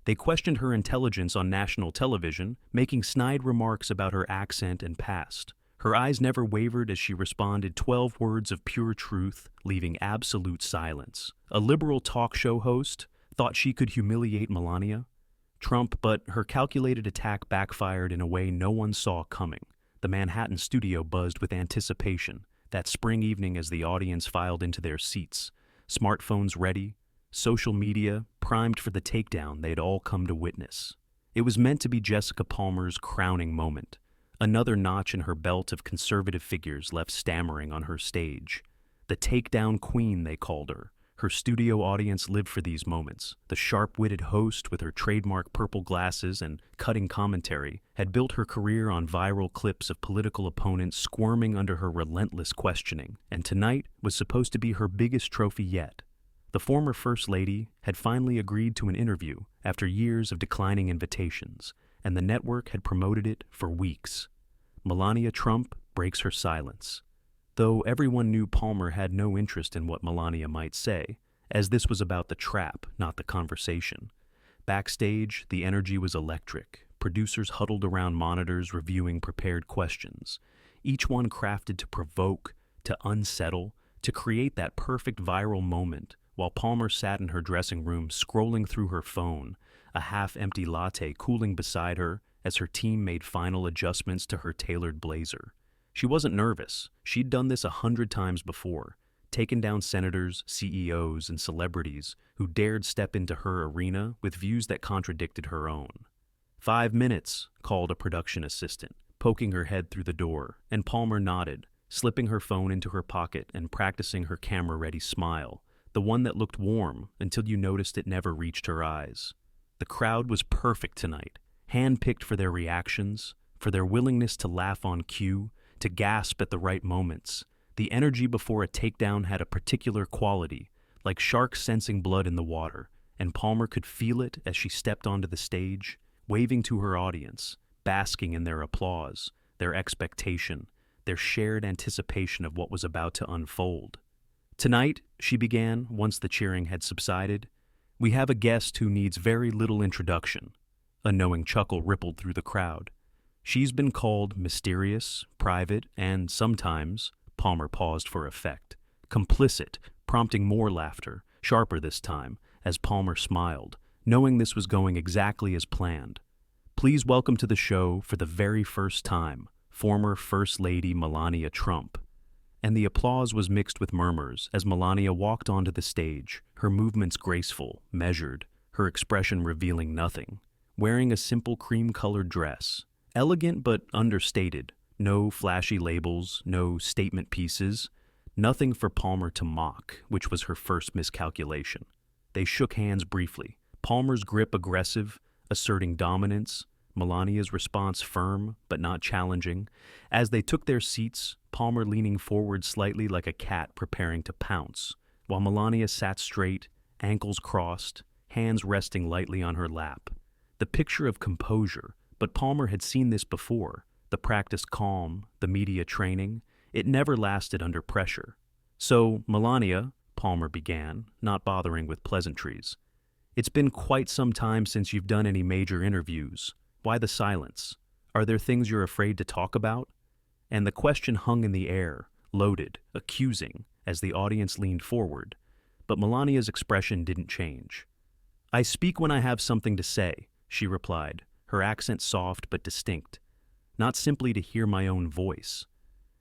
They questioned her intelligence on national television, making snide remarks about her accent and past. Her eyes never wavered as she responded 12 words of pure truth, leaving absolute silence. A liberal talk show host thought she could humiliate Melania Trump, but her calculated attack backfired in a way no one saw coming. The Manhattan studio buzzed with anticipation that spring evening as the audience filed into their seats, smartphones ready, social media primed for the takedown they'd all come to witness. It was meant to be Jessica Palmer's crowning moment, another notch in her belt of conservative figures left stammering on her stage. The takedown queen, they called her. Her studio audience lived for these moments. The sharp-witted host with her trademark purple glasses and cutting commentary had built her career on viral clips of political opponents squirming under her relentless questioning, and tonight was supposed to be her biggest trophy yet. The former First Lady had finally agreed to an interview after years of declining invitations, and the network had promoted it for weeks. Melania Trump breaks her silence. Though everyone knew Palmer had no interest in what Melania might say, as this was about the trap, not the conversation. Backstage, the energy was electric. Producers huddled around monitors reviewing prepared questions, each one crafted to provoke, to unsettle, to create that perfect viral moment, while Palmer sat in her dressing room scrolling through her phone, a half-empty latte cooling beside her as her team made final adjustments to her tailored blazer. She wasn't nervous. She'd done this 100 times before, taken down senators, CEOs, and celebrities who dared step into her arena with views that contradicted her own. 5 minutes, called a production assistant, poking her head through the door, and Palmer nodded, slipping her phone into her pocket and practicing her camera-ready smile, the one that looked warm until you noticed it never reached her eyes. The crowd was perfect tonight, hand-picked for their reactions, for their willingness to laugh on cue, to gasp at the right moments. The energy before a takedown had a particular quality, like sharks sensing blood in the water, and Palmer could feel it as she stepped onto the stage, waving to her audience, basking in their applause, their expectation, their shared anticipation of what was about to unfold. "Tonight," she began, once the cheering had subsided, "we have a guest who needs very little introduction." A knowing chuckle rippled through the crowd. "She's been called mysterious, private, and sometimes," Palmer paused for effect, "complicit," prompting more laughter, sharper this time, as Palmer smiled, knowing this was going exactly as planned. "Please welcome to the show, for the very first time, former First Lady Melania Trump." And the applause was mixed with murmurs as Melania walked onto the stage, her movements graceful, measured, her expression revealing nothing. Wearing a simple cream-colored dress, elegant but understated, no flashy labels, no statement pieces, nothing for Palmer to mock, which was her first miscalculation. They shook hands briefly, Palmer's grip aggressive, asserting dominance, Melania's response firm but not challenging. As they took their seats, Palmer leaning forward slightly like a cat preparing to pounce, while Melania sat straight, ankles crossed, hands resting lightly on her lap. The picture of composure, but Palmer had seen this before, the practiced calm, the media training. It never lasted under pressure. "So, Melania," Palmer began, not bothering with pleasantries, "it's been quite some time since you've done any major interviews. Why the silence? Are there things you're afraid to talk about?" And the question hung in the air, loaded, accusing, as the audience leaned forward. But Melania's expression didn't change. "I speak when I have something to say," she replied, her accent soft but distinct, "not simply to hear my own voice."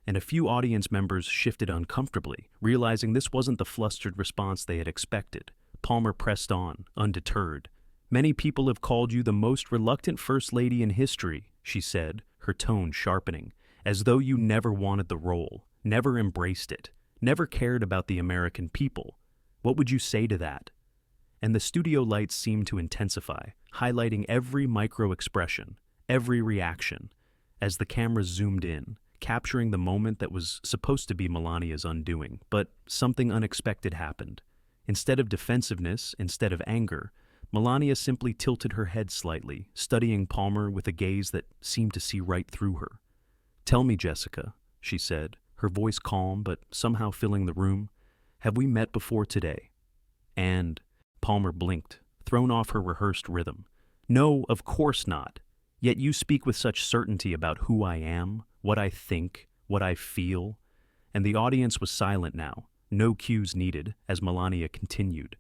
And a few audience members shifted uncomfortably, realizing this wasn't the flustered response they had expected. Palmer pressed on, undeterred. "Many people have called you the most reluctant First Lady in history," she said, her tone sharpening, "as though you never wanted the role, never embraced it, never cared about the American people. What would you say to that?" And the studio lights seemed to intensify, highlighting every micro-expression, every reaction, as the cameras zoomed in, capturing the moment that was supposed to be Melania's undoing. But something unexpected happened. Instead of defensiveness, instead of anger, Melania simply tilted her head slightly, studying Palmer with a gaze that seemed to see right through her. "Tell me, Jessica," she said, her voice calm but somehow filling the room, "have we met before today?" And Palmer blinked, thrown off her rehearsed rhythm. "No, of course not. Yet you speak with such certainty about who I am, what I think, what I feel." And the audience was silent now, no cues needed, as Melania continued.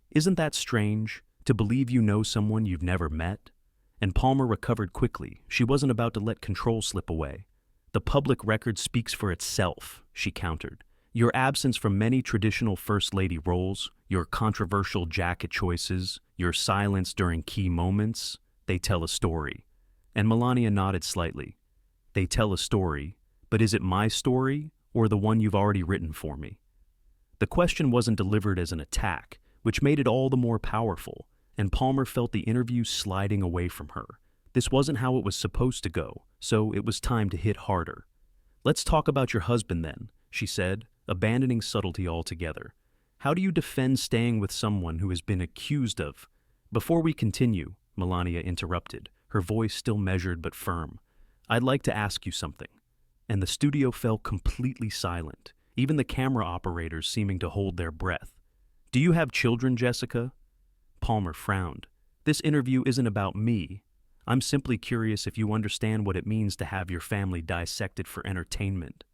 "Isn't that strange, to believe you know someone you've never met?" And Palmer recovered quickly. She wasn't about to let control slip away. "The public record speaks for itself," she countered. "Your absence from many traditional First Lady roles, your controversial jacket choices, your silence during key moments, they tell a story." And Melania nodded slightly. "They tell a story, but is it my story or the one you've already written for me?" The question wasn't delivered as an attack, which made it all the more powerful, and Palmer felt the interview sliding away from her. This wasn't how it was supposed to go, so it was time to hit harder. "Let's talk about your husband then," she said, abandoning subtlety altogether. "How do you defend staying with someone who has been accused of—" "Before we continue," Melania interrupted, her voice still measured but firm, "I'd like to ask you something." And the studio fell completely silent, even the camera operators seeming to hold their breath. "Do you have children, Jessica?" Palmer frowned. "This interview isn't about me. I'm simply curious if you understand what it means to have your family dissected for entertainment."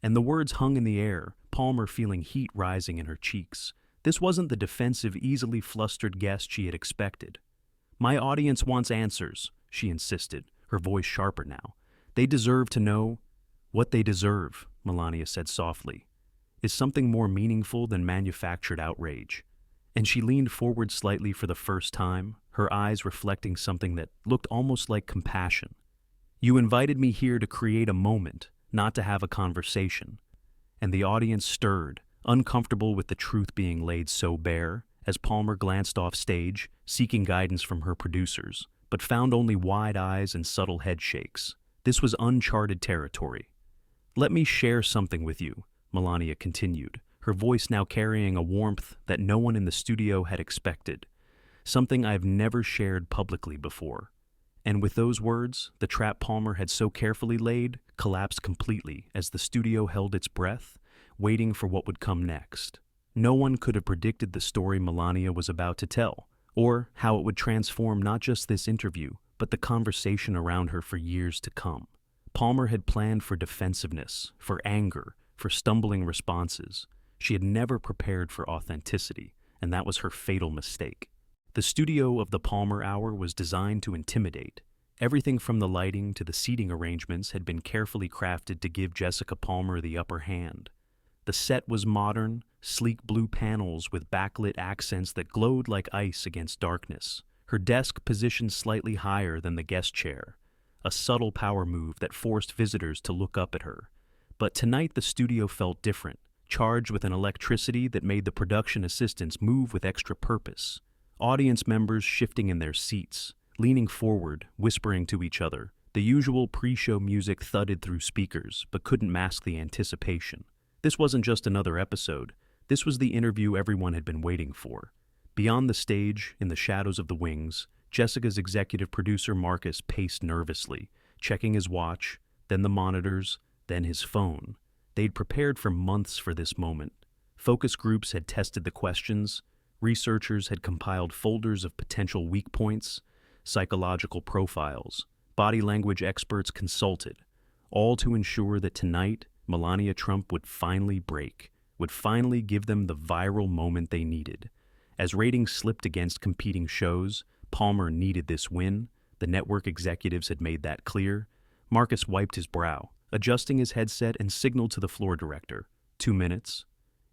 And the words hung in the air, Palmer feeling heat rising in her cheeks. This wasn't the defensive, easily flustered guest she had expected. "My audience wants answers," she insisted, her voice sharper now. "They deserve to know—" "What they deserve," Melania said softly, "is something more meaningful than manufactured outrage." And she leaned forward slightly for the first time, her eyes reflecting something that looked almost like compassion. "You invited me here to create a moment, not to have a conversation." And the audience stirred, uncomfortable with the truth being laid so bare, as Palmer glanced off stage, seeking guidance from her producers, but found only wide eyes and subtle head shakes. This was uncharted territory. "Let me share something with you," Melania continued, her voice now carrying a warmth that no one in the studio had expected. "Something I've never shared publicly before." And with those words, the trap Palmer had so carefully laid collapsed completely as the studio held its breath, waiting for what would come next. No one could have predicted the story Melania was about to tell, or how it would transform not just this interview, but the conversation around her for years to come. Palmer had planned for defensiveness, for anger, for stumbling responses. She had never prepared for authenticity, and that was her fatal mistake. The studio of the Palmer Hour was designed to intimidate. Everything from the lighting to the seating arrangements had been carefully crafted to give Jessica Palmer the upper hand. The set was modern, sleek blue panels with backlit accents that glowed like ice against darkness. Her desk positioned slightly higher than the guest chair, a subtle power move that forced visitors to look up at her. But tonight the studio felt different, charged with an electricity that made the production assistants move with extra purpose. Audience members shifting in their seats, leaning forward, whispering to each other. The usual pre-show music thudded through speakers, but couldn't mask the anticipation. This wasn't just another episode. This was the interview everyone had been waiting for. Beyond the stage, in the shadows of the wings, Jessica's executive producer Marcus paced nervously, checking his watch, then the monitors, then his phone. They'd prepared for months for this moment. Focus groups had tested the questions. Researchers had compiled folders of potential weak points, psychological profiles. Body language experts consulted, all to ensure that tonight, Melania Trump would finally break, would finally give them the viral moment they needed. As ratings slipped against competing shows, Palmer needed this win. The network executives had made that clear. Marcus wiped his brow, adjusting his headset, and signaled to the floor director. 2 minutes.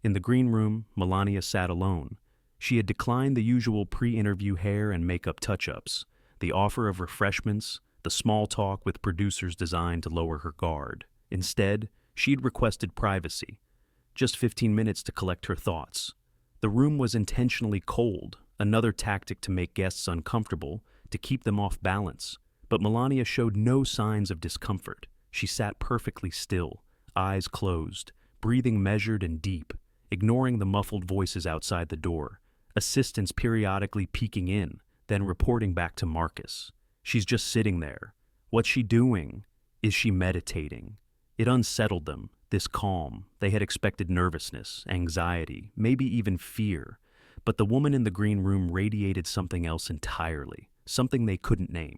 In the green room, Melania sat alone. She had declined the usual pre-interview hair and makeup touch-ups, the offer of refreshments, the small talk with producers designed to lower her guard. Instead, she'd requested privacy. Just 15 minutes to collect her thoughts. The room was intentionally cold, another tactic to make guests uncomfortable, to keep them off balance. But Melania showed no signs of discomfort. She sat perfectly still, eyes closed, breathing measured and deep, ignoring the muffled voices outside the door, assistants periodically peeking in, then reporting back to Marcus. She's just sitting there. What's she doing? Is she meditating? It unsettled them, this calm. They had expected nervousness, anxiety, maybe even fear. But the woman in the green room radiated something else entirely, something they couldn't name.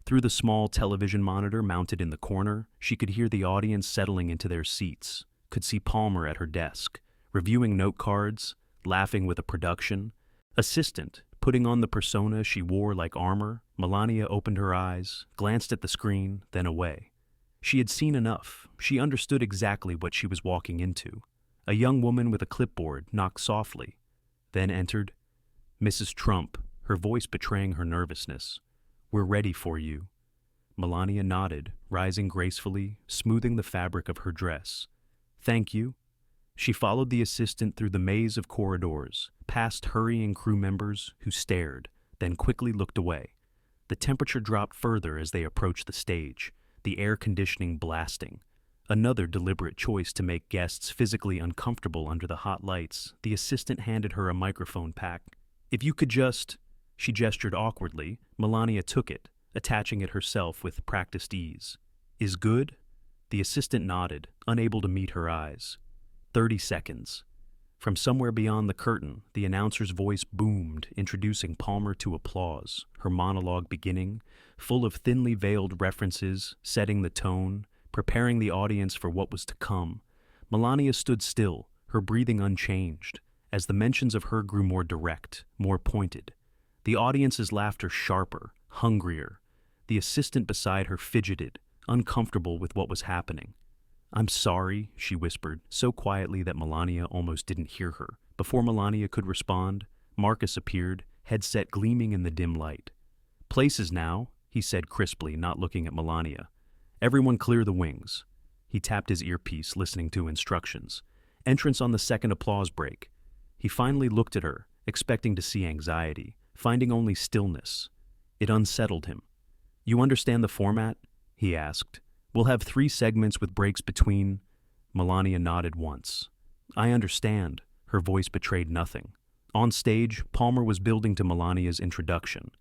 Through the small television monitor mounted in the corner, she could hear the audience settling into their seats, could see Palmer at her desk, reviewing note cards, laughing with a production assistant, putting on the persona she wore like armor. Melania opened her eyes, glanced at the screen, then away. She had seen enough. She understood exactly what she was walking into. A young woman with a clipboard knocked softly, then entered Mrs. Trump, her voice betraying her nervousness. "We're ready for you." Melania nodded, rising gracefully, smoothing the fabric of her dress. "Thank you." She followed the assistant through the maze of corridors, past hurrying crew members who stared, then quickly looked away. The temperature dropped further as they approached the stage, the air conditioning blasting. Another deliberate choice to make guests physically uncomfortable under the hot lights. The assistant handed her a microphone pack. "If you could just..." She gestured awkwardly. Melania took it, attaching it herself with practiced ease. "Is good?" The assistant nodded, unable to meet her eyes. 30 seconds. From somewhere beyond the curtain, the announcer's voice boomed, introducing Palmer to applause, her monologue beginning, full of thinly veiled references, setting the tone, preparing the audience for what was to come. Melania stood still, her breathing unchanged, as the mentions of her grew more direct, more pointed. The audience's laughter sharper, hungrier. The assistant beside her fidgeted, uncomfortable with what was happening. "I'm sorry," she whispered, so quietly that Melania almost didn't hear her. Before Melania could respond, Marcus appeared, headset gleaming in the dim light. "Places now," he said crisply, not looking at Melania. "Everyone clear the wings." He tapped his earpiece, listening to instructions. Entrance on the second applause break. He finally looked at her, expecting to see anxiety, finding only stillness. It unsettled him. "You understand the format?" he asked. "We'll have 3 segments with breaks between..." Melania nodded once. "I understand." Her voice betrayed nothing. On stage, Palmer was building to Melania's introduction.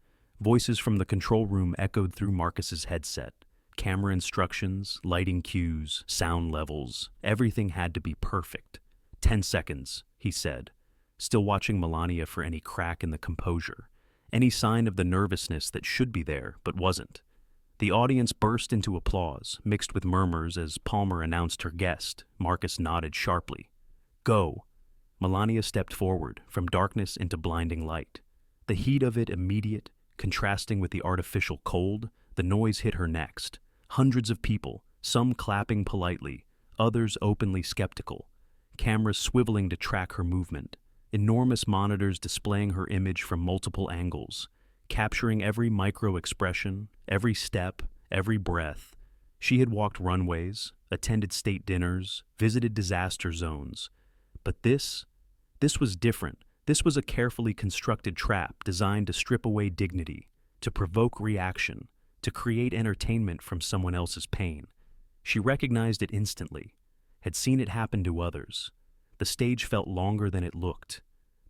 Voices from the control room echoed through Marcus's headset. Camera instructions, lighting cues, sound levels, everything had to be perfect. 10 seconds, he said, still watching Melania for any crack in the composure, any sign of the nervousness that should be there but wasn't. The audience burst into applause, mixed with murmurs as Palmer announced her guest. Marcus nodded sharply. "Go." Melania stepped forward, from darkness into blinding light. The heat of it immediate, contrasting with the artificial cold. The noise hit her next. Hundreds of people, some clapping politely, others openly skeptical. Cameras swiveling to track her movement. Enormous monitors displaying her image from multiple angles, capturing every micro-expression, every step, every breath. She had walked runways, attended state dinners, visited disaster zones. But this was different. This was a carefully constructed trap designed to strip away dignity, to provoke reaction, to create entertainment from someone else's pain. She recognized it instantly, had seen it happen to others. The stage felt longer than it looked,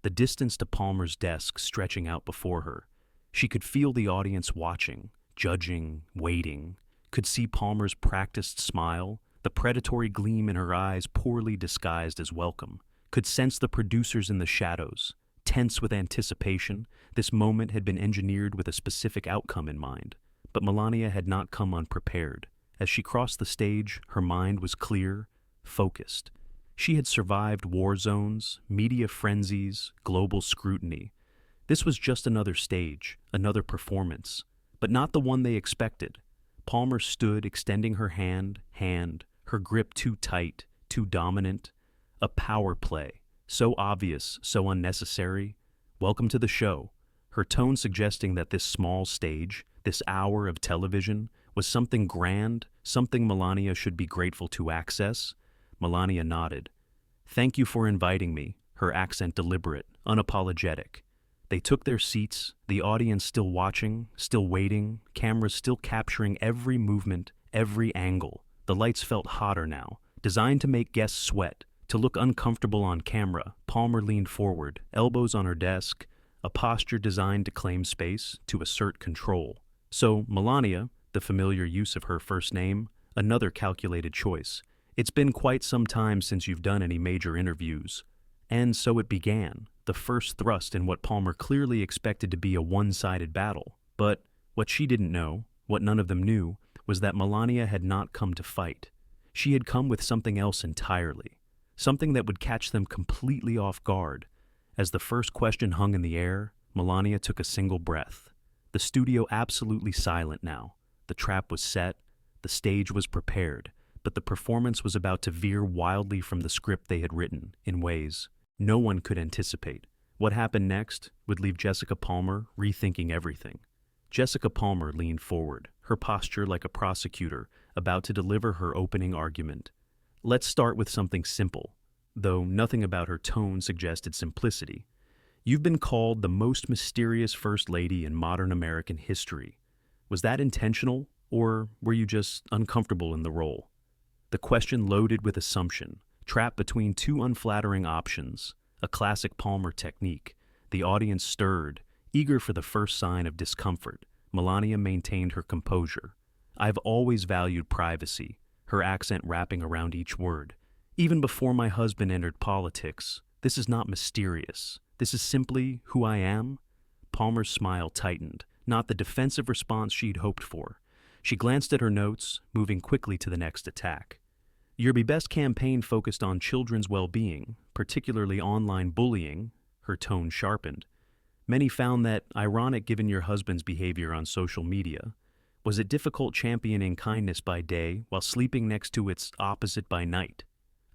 the distance to Palmer's desk stretching out before her. She could feel the audience watching, judging, waiting, could see Palmer's practiced smile, the predatory gleam in her eyes poorly disguised as welcome, could sense the producers in the shadows, tense with anticipation. This moment had been engineered with a specific outcome in mind. But Melania had not come unprepared. As she crossed the stage, her mind was clear, focused. She had survived war zones, media frenzies, global scrutiny. This was just another stage, another performance, but not the one they expected. Palmer stood, extending her hand, her grip too tight, too dominant. A power play, so obvious, so unnecessary. "Welcome to the show." Her tone suggesting that this small stage, this hour of television, was something grand, something Melania should be grateful to access. Melania nodded. "Thank you for inviting me," her accent deliberate, unapologetic. They took their seats, the audience still watching, still waiting, cameras still capturing every movement, every angle. The lights felt hotter now, designed to make guests sweat, to look uncomfortable on camera. Palmer leaned forward, elbows on her desk, a posture designed to claim space, to assert control. So, Melania, the familiar use of her first name, another calculated choice. "It's been quite some time since you've done any major interviews." And so it began. the first thrust in what Palmer clearly expected to be a one-sided battle. But what she didn't know, what none of them knew, was that Melania had not come to fight. She had come with something else entirely, something that would catch them completely off guard. As the first question hung in the air, Melania took a single breath. The studio absolutely silent now. The trap was set, the stage was prepared, but the performance was about to veer wildly from the script they had written, in ways no one could anticipate. What happened next would leave Jessica Palmer rethinking everything. Jessica Palmer leaned forward, her posture like a prosecutor about to deliver her opening argument. Let's start with something simple, though nothing about her tone suggested simplicity. You've been called the most mysterious First Lady in modern American history. Was that intentional, or were you just uncomfortable in the role? The question loaded with assumption, trapped between two unflattering options, a classic Palmer technique. The audience stirred, eager for the first sign of discomfort. Melania maintained her composure. I've always valued privacy, her accent wrapping around each word. Even before my husband entered politics, this is not mysterious. This is simply who I am. Palmer's smile tightened, not the defensive response she'd hoped for. She glanced at her notes, moving quickly to the next attack. Your best campaign focused on children's well-being, particularly online bullying. Her tone sharpened. Many found that ironic given your husband's behavior on social media. Was it difficult championing kindness by day while sleeping next to its opposite by night?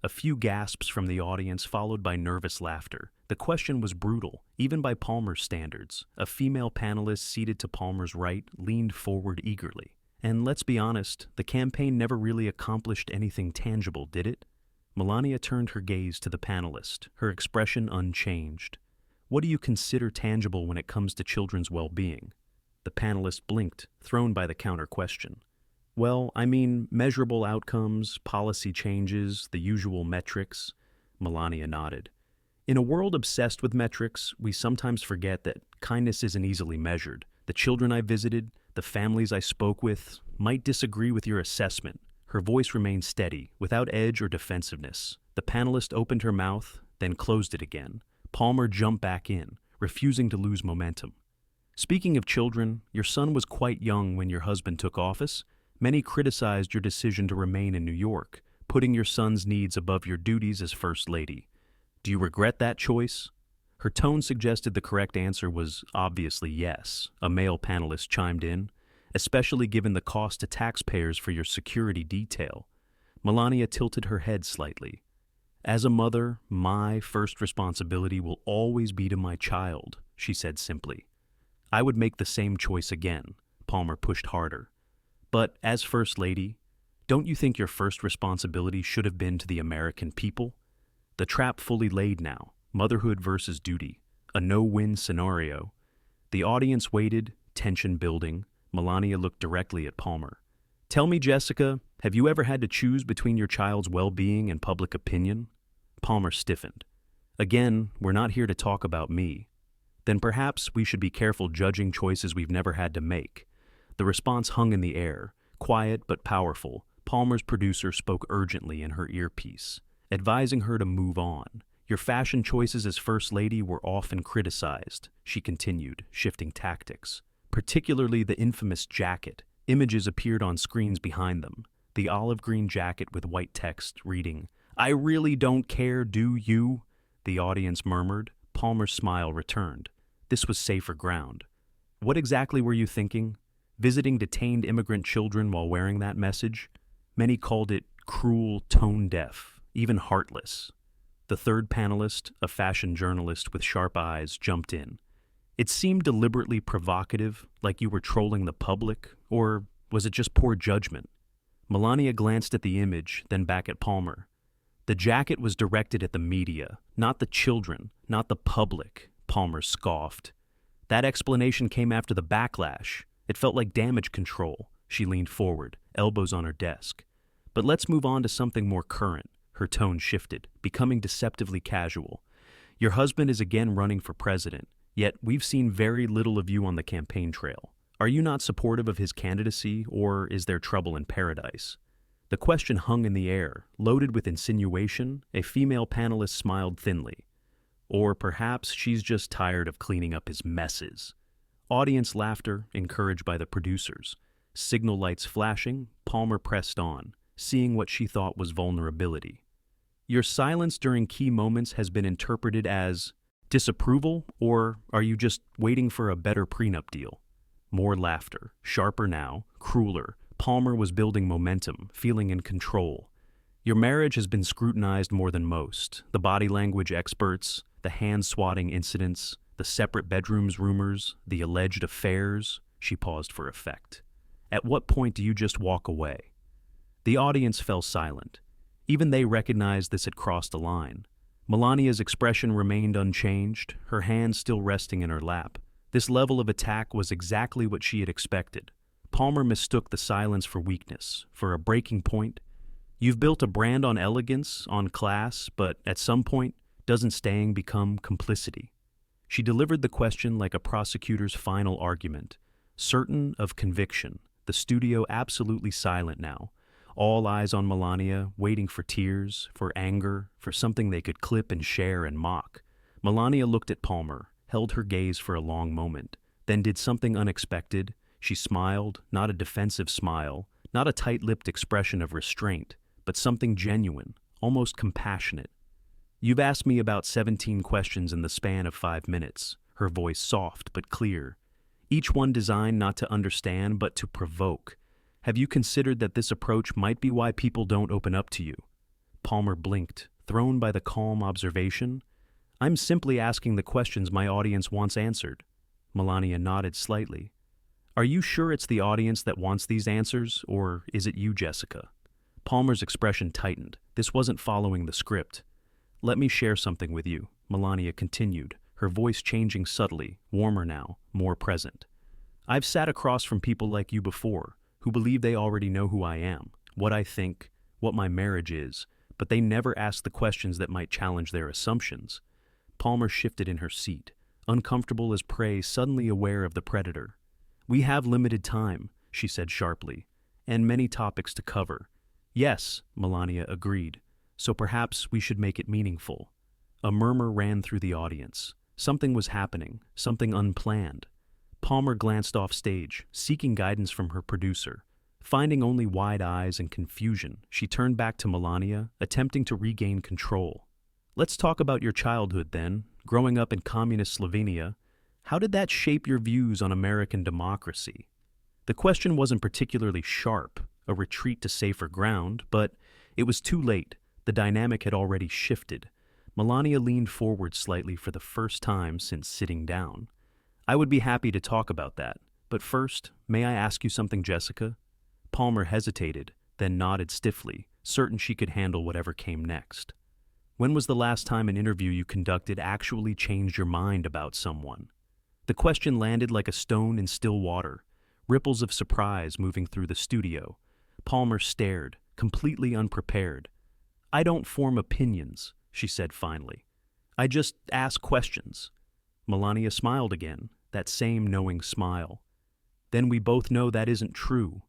A few gasps from the audience followed by nervous laughter. The question was brutal, even by Palmer's standards. A female panelist seated to Palmer's right leaned forward eagerly. And let's be honest, the campaign never really accomplished anything tangible, did it? Melania turned her gaze to the panelist, her expression unchanged. What do you consider tangible when it comes to children's well-being? The panelist blinked, thrown by the counter-question. Well, I mean, measurable outcomes, policy changes, the usual metrics. Melania nodded. In a world obsessed with metrics, we sometimes forget that kindness isn't easily measured. The children I visited, the families I spoke with, might disagree with your assessment. Her voice remained steady, without edge or defensiveness. The panelist opened her mouth, then closed it again. Palmer jumped back in, refusing to lose momentum. Speaking of children, your son was quite young when your husband took office. Many criticized your decision to remain in New York, putting your son's needs above your duties as First Lady. Do you regret that choice? Her tone suggested the correct answer was obviously yes. A male panelist chimed in, especially given the cost to taxpayers for your security detail. Melania tilted her head slightly. As a mother, my first responsibility will always be to my child, she said simply. I would make the same choice again. Palmer pushed harder. But as First Lady, don't you think your first responsibility should have been to the American people? The trap fully laid now. Motherhood versus duty, a no-win scenario. The audience waited, tension building. Melania looked directly at Palmer. Tell me, Jessica, have you ever had to choose between your child's well-being and public opinion? Palmer stiffened. Again, we're not here to talk about me. Then perhaps we should be careful judging choices we've never had to make. The response hung in the air, quiet but powerful. Palmer's producer spoke urgently in her earpiece, advising her to move on. Your fashion choices as First Lady were often criticized, she continued, shifting tactics. Particularly the infamous jacket. Images appeared on screens behind them. The olive green jacket with white text reading, I really don't care, do you? The audience murmured. Palmer's smile returned. This was safer ground. What exactly were you thinking? Visiting detained immigrant children while wearing that message? Many called it cruel, tone-deaf, even heartless. The third panelist, a fashion journalist with sharp eyes, jumped in. It seemed deliberately provocative, like you were trolling the public, or was it just poor judgment? Melania glanced at the image, then back at Palmer. The jacket was directed at the media, not the children, not the public, Palmer scoffed. That explanation came after the backlash. It felt like damage control. She leaned forward, elbows on her desk. But let's move on to something more current. Her tone shifted, becoming deceptively casual. Your husband is again running for president, yet we've seen very little of you on the campaign trail. Are you not supportive of his candidacy, or is there trouble in paradise? The question hung in the air, loaded with insinuation. A female panelist smiled thinly. Or perhaps she's just tired of cleaning up his messes. Audience laughter, encouraged by the producers. Signal lights flashing, Palmer pressed on, seeing what she thought was vulnerability. Your silence during key moments has been interpreted as disapproval, or are you just waiting for a better prenup deal? More laughter, sharper now, crueler. Palmer was building momentum, feeling in control. Your marriage has been scrutinized more than most. The body language experts, the hand-swatting incidents, the separate bedrooms rumors, the alleged affairs. She paused for effect. At what point do you just walk away? The audience fell silent. Even they recognized this had crossed a line. Melania's expression remained unchanged, her hand still resting in her lap. This level of attack was exactly what she had expected. Palmer mistook the silence for weakness, for a breaking point. You've built a brand on elegance, on class, but at some point, doesn't staying become complicity? She delivered the question like a prosecutor's final argument, certain of conviction, the studio absolutely silent now. All eyes on Melania, waiting for tears, for anger, for something they could clip and share and mock. Melania looked at Palmer, held her gaze for a long moment, then did something unexpected. She smiled, not a defensive smile, not a tight-lipped expression of restraint, but something genuine, almost compassionate. You've asked me about 17 questions in the span of 5 minutes, her voice soft but clear. Each one designed not to understand but to provoke. Have you considered that this approach might be why people don't open up to you? Palmer blinked, thrown by the calm observation. I'm simply asking the questions my audience wants answered. Melania nodded slightly. Are you sure it's the audience that wants these answers, or is it you, Jessica? Palmer's expression tightened. This wasn't following the script. Let me share something with you, Melania continued, her voice changing subtly, warmer now, more present. I've sat across from people like you before, who believe they already know who I am, what I think, what my marriage is, but they never ask the questions that might challenge their assumptions. Palmer shifted in her seat, uncomfortable as prey suddenly aware of the predator. We have limited time, she said sharply, and many topics to cover. Yes, Melania agreed, so perhaps we should make it meaningful. A murmur ran through the audience. Something was happening, something unplanned. Palmer glanced off stage, seeking guidance from her producer. Finding only wide eyes and confusion, she turned back to Melania, attempting to regain control. Let's talk about your childhood then. Growing up in communist Slovenia, how did that shape your views on American democracy? The question wasn't particularly sharp, a retreat to safer ground, but it was too late. The dynamic had already shifted. Melania leaned forward slightly for the first time since sitting down. I would be happy to talk about that, but first, may I ask you something, Jessica? Palmer hesitated, then nodded stiffly, certain she could handle whatever came next. When was the last time an interview you conducted actually changed your mind about someone? The question landed like a stone in still water, ripples of surprise moving through the studio. Palmer stared, completely unprepared. I don't form opinions, she said finally. I just ask questions. Melania smiled again, that same knowing smile. Then we both know that isn't true.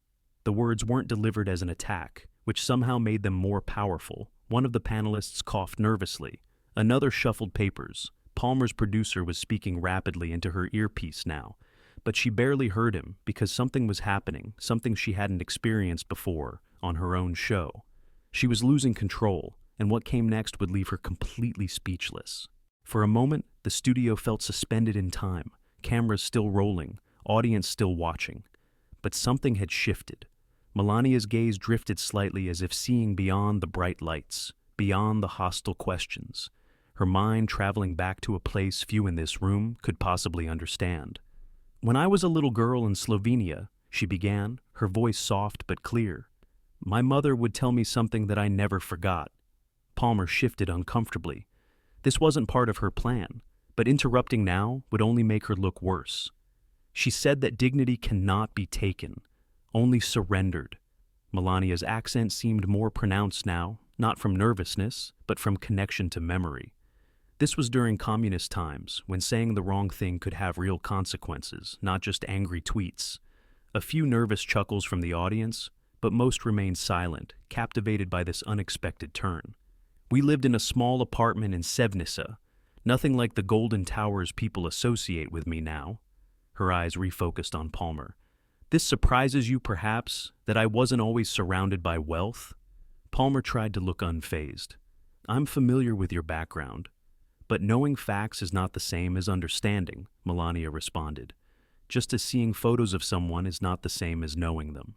The words weren't delivered as an attack, which somehow made them more powerful. One of the panelists coughed nervously. Another shuffled papers. Palmer's producer was speaking rapidly into her earpiece now, but she barely heard him because something was happening, something she hadn't experienced before on her own show. She was losing control, and what came next would leave her completely speechless. For a moment, the studio felt suspended in time, cameras still rolling, audience still watching. But something had shifted. Melania's gaze drifted slightly as if seeing beyond the bright lights, beyond the hostile questions, her mind traveling back to a place few in this room could possibly understand. When I was a little girl in Slovenia, she began, her voice soft but clear, my mother would tell me something that I never forgot. Palmer shifted uncomfortably. This wasn't part of her plan, but interrupting now would only make her look worse. She said that dignity cannot be taken, only surrendered. Melania's accent seemed more pronounced now, not from nervousness, but from connection to memory. This was during communist times, when saying the wrong thing could have real consequences, not just angry tweets. A few nervous chuckles from the audience, but most remained silent, captivated by this unexpected turn. We lived in a small apartment in Sevnica, Nothing like the golden towers people associate with me now. Her eyes refocused on Palmer. This surprises you, perhaps, that I wasn't always surrounded by wealth? Palmer tried to look unfazed. I'm familiar with your background. But knowing facts is not the same as understanding, Melania responded. Just as seeing photos of someone is not the same as knowing them.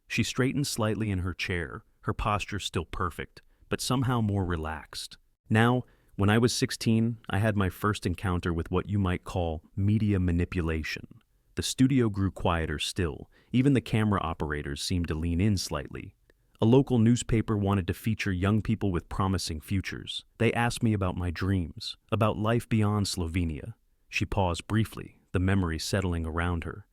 She straightened slightly in her chair, her posture still perfect, but somehow more relaxed. Now, when I was 16, I had my first encounter with what you might call media manipulation. The studio grew quieter still. Even the camera operators seemed to lean in slightly. A local newspaper wanted to feature young people with promising futures. They asked me about my dreams, about life beyond Slovenia. She paused briefly, the memory settling around her.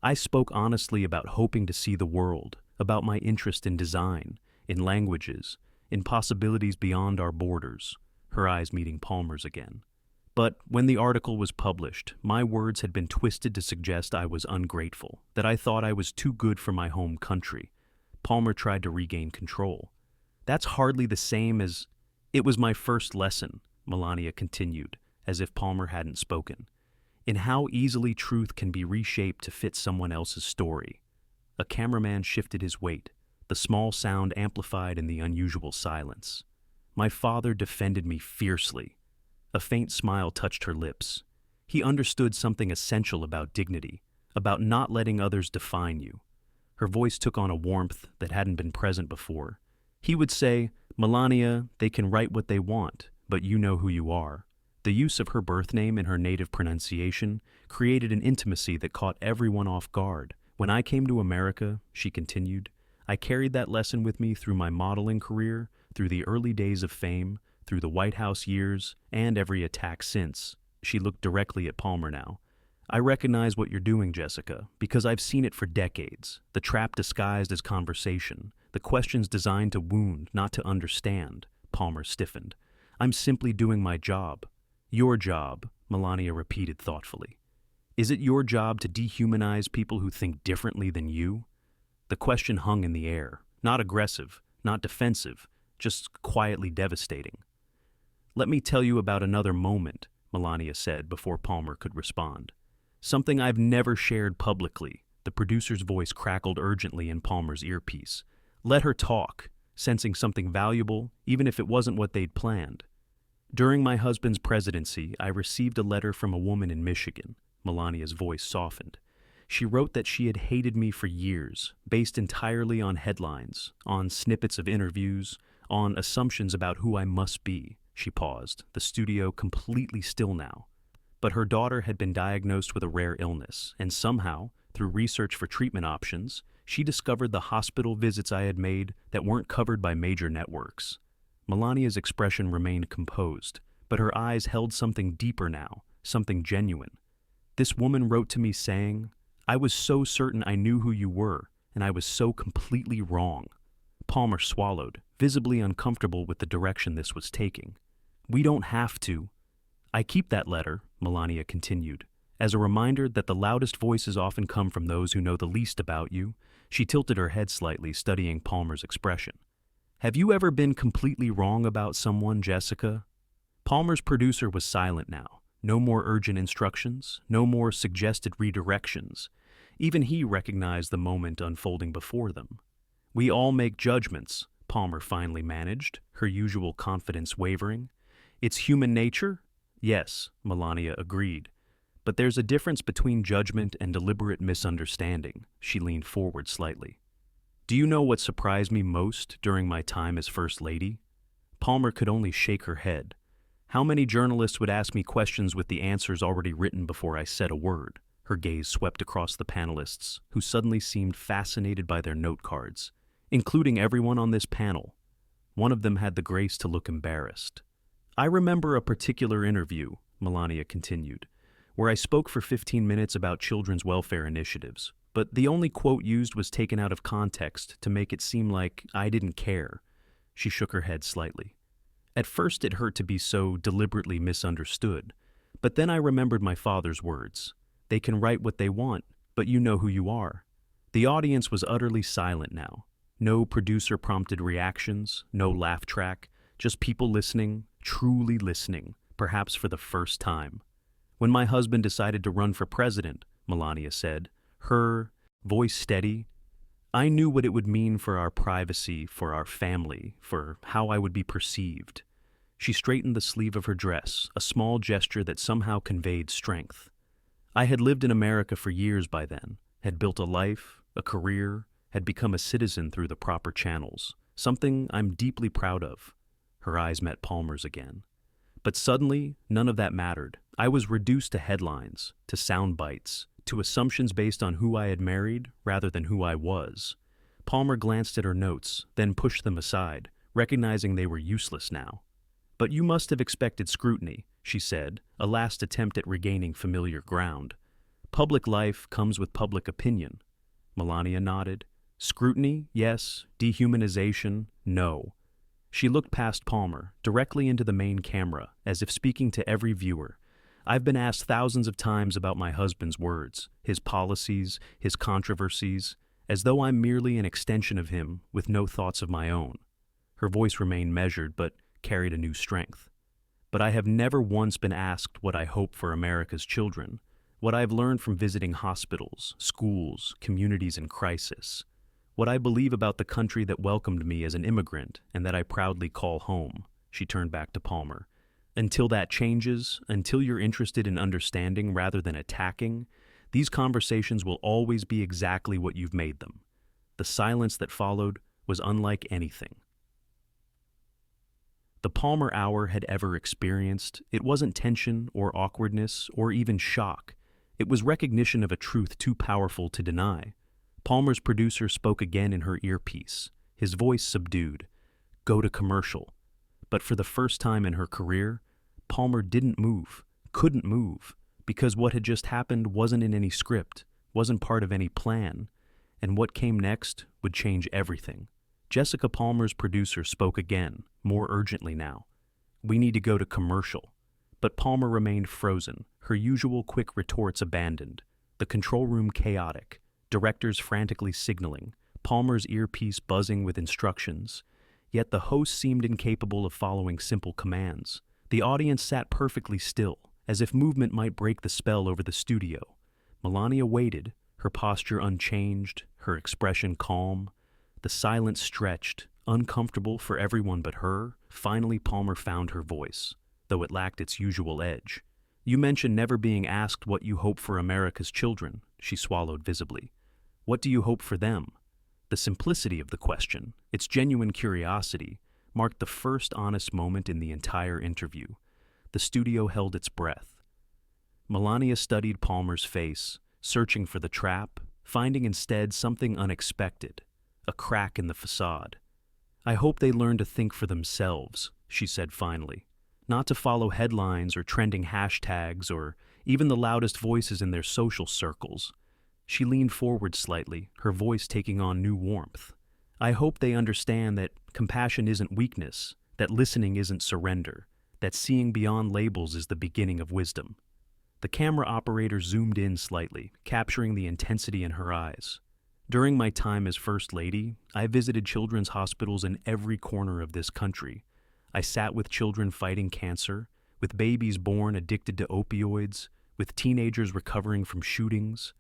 I spoke honestly about hoping to see the world, about my interest in design, in languages, in possibilities beyond our borders, her eyes meeting Palmer's again. But when the article was published, my words had been twisted to suggest I was ungrateful, that I thought I was too good for my home country. Palmer tried to regain control. That's hardly the same as... It was my first lesson, Melania continued, as if Palmer hadn't spoken, in how easily truth can be reshaped to fit someone else's story. A cameraman shifted his weight, the small sound amplified in the unusual silence. My father defended me fiercely. A faint smile touched her lips. He understood something essential about dignity, about not letting others define you. Her voice took on a warmth that hadn't been present before. He would say, Melania, they can write what they want, but you know who you are. The use of her birth name in her native pronunciation created an intimacy that caught everyone off guard. When I came to America, she continued, I carried that lesson with me through my modeling career, through the early days of fame, through the White House years, and every attack since. She looked directly at Palmer now. I recognize what you're doing, Jessica, because I've seen it for decades. The trap disguised as conversation, the questions designed to wound, not to understand. Palmer stiffened. I'm simply doing my job. Your job, Melania repeated thoughtfully. Is it your job to dehumanize people who think differently than you? The question hung in the air, not aggressive, not defensive, just quietly devastating. Let me tell you about another moment, Melania said before Palmer could respond. Something I've never shared publicly. The producer's voice crackled urgently in Palmer's earpiece. Let her talk, sensing something valuable, even if it wasn't what they'd planned. During my husband's presidency, I received a letter from a woman in Michigan. Melania's voice softened. She wrote that she had hated me for years, based entirely on headlines, on snippets of interviews, on assumptions about who I must be. She paused, the studio completely still now. But her daughter had been diagnosed with a rare illness, and somehow, through research for treatment options, she discovered the hospital visits I had made that weren't covered by major networks. Melania's expression remained composed, but her eyes held something deeper now, something genuine. This woman wrote to me saying, I was so certain I knew who you were, and I was so completely wrong. Palmer swallowed, visibly uncomfortable with the direction this was taking. We don't have to. I keep that letter, Melania continued, as a reminder that the loudest voices often come from those who know the least about you. She tilted her head slightly, studying Palmer's expression. Have you ever been completely wrong about someone, Jessica? Palmer's producer was silent now. No more urgent instructions, no more suggested redirections. Even he recognized the moment unfolding before them. We all make judgments, Palmer finally managed, her usual confidence wavering. It's human nature? Yes, Melania agreed. But there's a difference between judgment and deliberate misunderstanding. She leaned forward slightly. Do you know what surprised me most during my time as First Lady? Palmer could only shake her head. How many journalists would ask me questions with the answers already written before I said a word? Her gaze swept across the panelists, who suddenly seemed fascinated by their note cards, including everyone on this panel. One of them had the grace to look embarrassed. I remember a particular interview, Melania continued, where I spoke for 15 minutes about children's welfare initiatives, but the only quote used was taken out of context to make it seem like I didn't care. She shook her head slightly. At first it hurt to be so deliberately misunderstood, but then I remembered my father's words. They can write what they want, but you know who you are. The audience was utterly silent now. No producer-prompted reactions, no laugh track, just people listening, truly listening, perhaps for the first time. When my husband decided to run for president, Melania said, her voice steady, I knew what it would mean for our privacy, for our family, for how I would be perceived. She straightened the sleeve of her dress, a small gesture that somehow conveyed strength. I had lived in America for years by then, had built a life, a career, had become a citizen through the proper channels, something I'm deeply proud of. Her eyes met Palmer's again. But suddenly, none of that mattered. I was reduced to headlines, to sound bites, to assumptions based on who I had married rather than who I was. Palmer glanced at her notes, then pushed them aside, recognizing they were useless now. But you must have expected scrutiny, she said, a last attempt at regaining familiar ground. Public life comes with public opinion. Melania nodded. Scrutiny, yes. Dehumanization, no. She looked past Palmer, directly into the main camera, as if speaking to every viewer. I've been asked thousands of times about my husband's words, his policies, his controversies, as though I'm merely an extension of him with no thoughts of my own. Her voice remained measured, but carried a new strength. But I have never once been asked what I hope for America's children, what I've learned from visiting hospitals, schools, communities in crisis, what I believe about the country that welcomed me as an immigrant and that I proudly call home. She turned back to Palmer. Until that changes, until you're interested in understanding rather than attacking, these conversations will always be exactly what you've made them. The silence that followed was unlike anything the Palmer hour had ever experienced. It wasn't tension or awkwardness or even shock. It was recognition of a truth too powerful to deny. Palmer's producer spoke again in her earpiece, his voice subdued. Go to commercial. But for the first time in her career, Palmer didn't move, couldn't move, because what had just happened wasn't in any script, wasn't part of any plan, and what came next would change everything. Jessica Palmer's producer spoke again, more urgently now. We need to go to commercial. But Palmer remained frozen, her usual quick retorts abandoned, the control room chaotic, directors frantically signaling, Palmer's earpiece buzzing with instructions. Yet the host seemed incapable of following simple commands. The audience sat perfectly still, as if movement might break the spell over the studio. Melania waited, her posture unchanged, her expression calm. The silence stretched, uncomfortable for everyone but her. Finally, Palmer found her voice, though it lacked its usual edge. You mentioned never being asked what you hope for America's children, she swallowed visibly. What do you hope for them? The simplicity of the question, its genuine curiosity, marked the first honest moment in the entire interview. The studio held its breath. Melania studied Palmer's face, searching for the trap, finding instead something unexpected, a crack in the facade. I hope they learn to think for themselves, she said finally, not to follow headlines or trending hashtags or even the loudest voices in their social circles. She leaned forward slightly, her voice taking on new warmth. I hope they understand that compassion isn't weakness, that listening isn't surrender, that seeing beyond labels is the beginning of wisdom. The camera operator zoomed in slightly, capturing the intensity in her eyes. During my time as First Lady, I visited children's hospitals in every corner of this country. I sat with children fighting cancer, with babies born addicted to opioids, with teenagers recovering from shootings.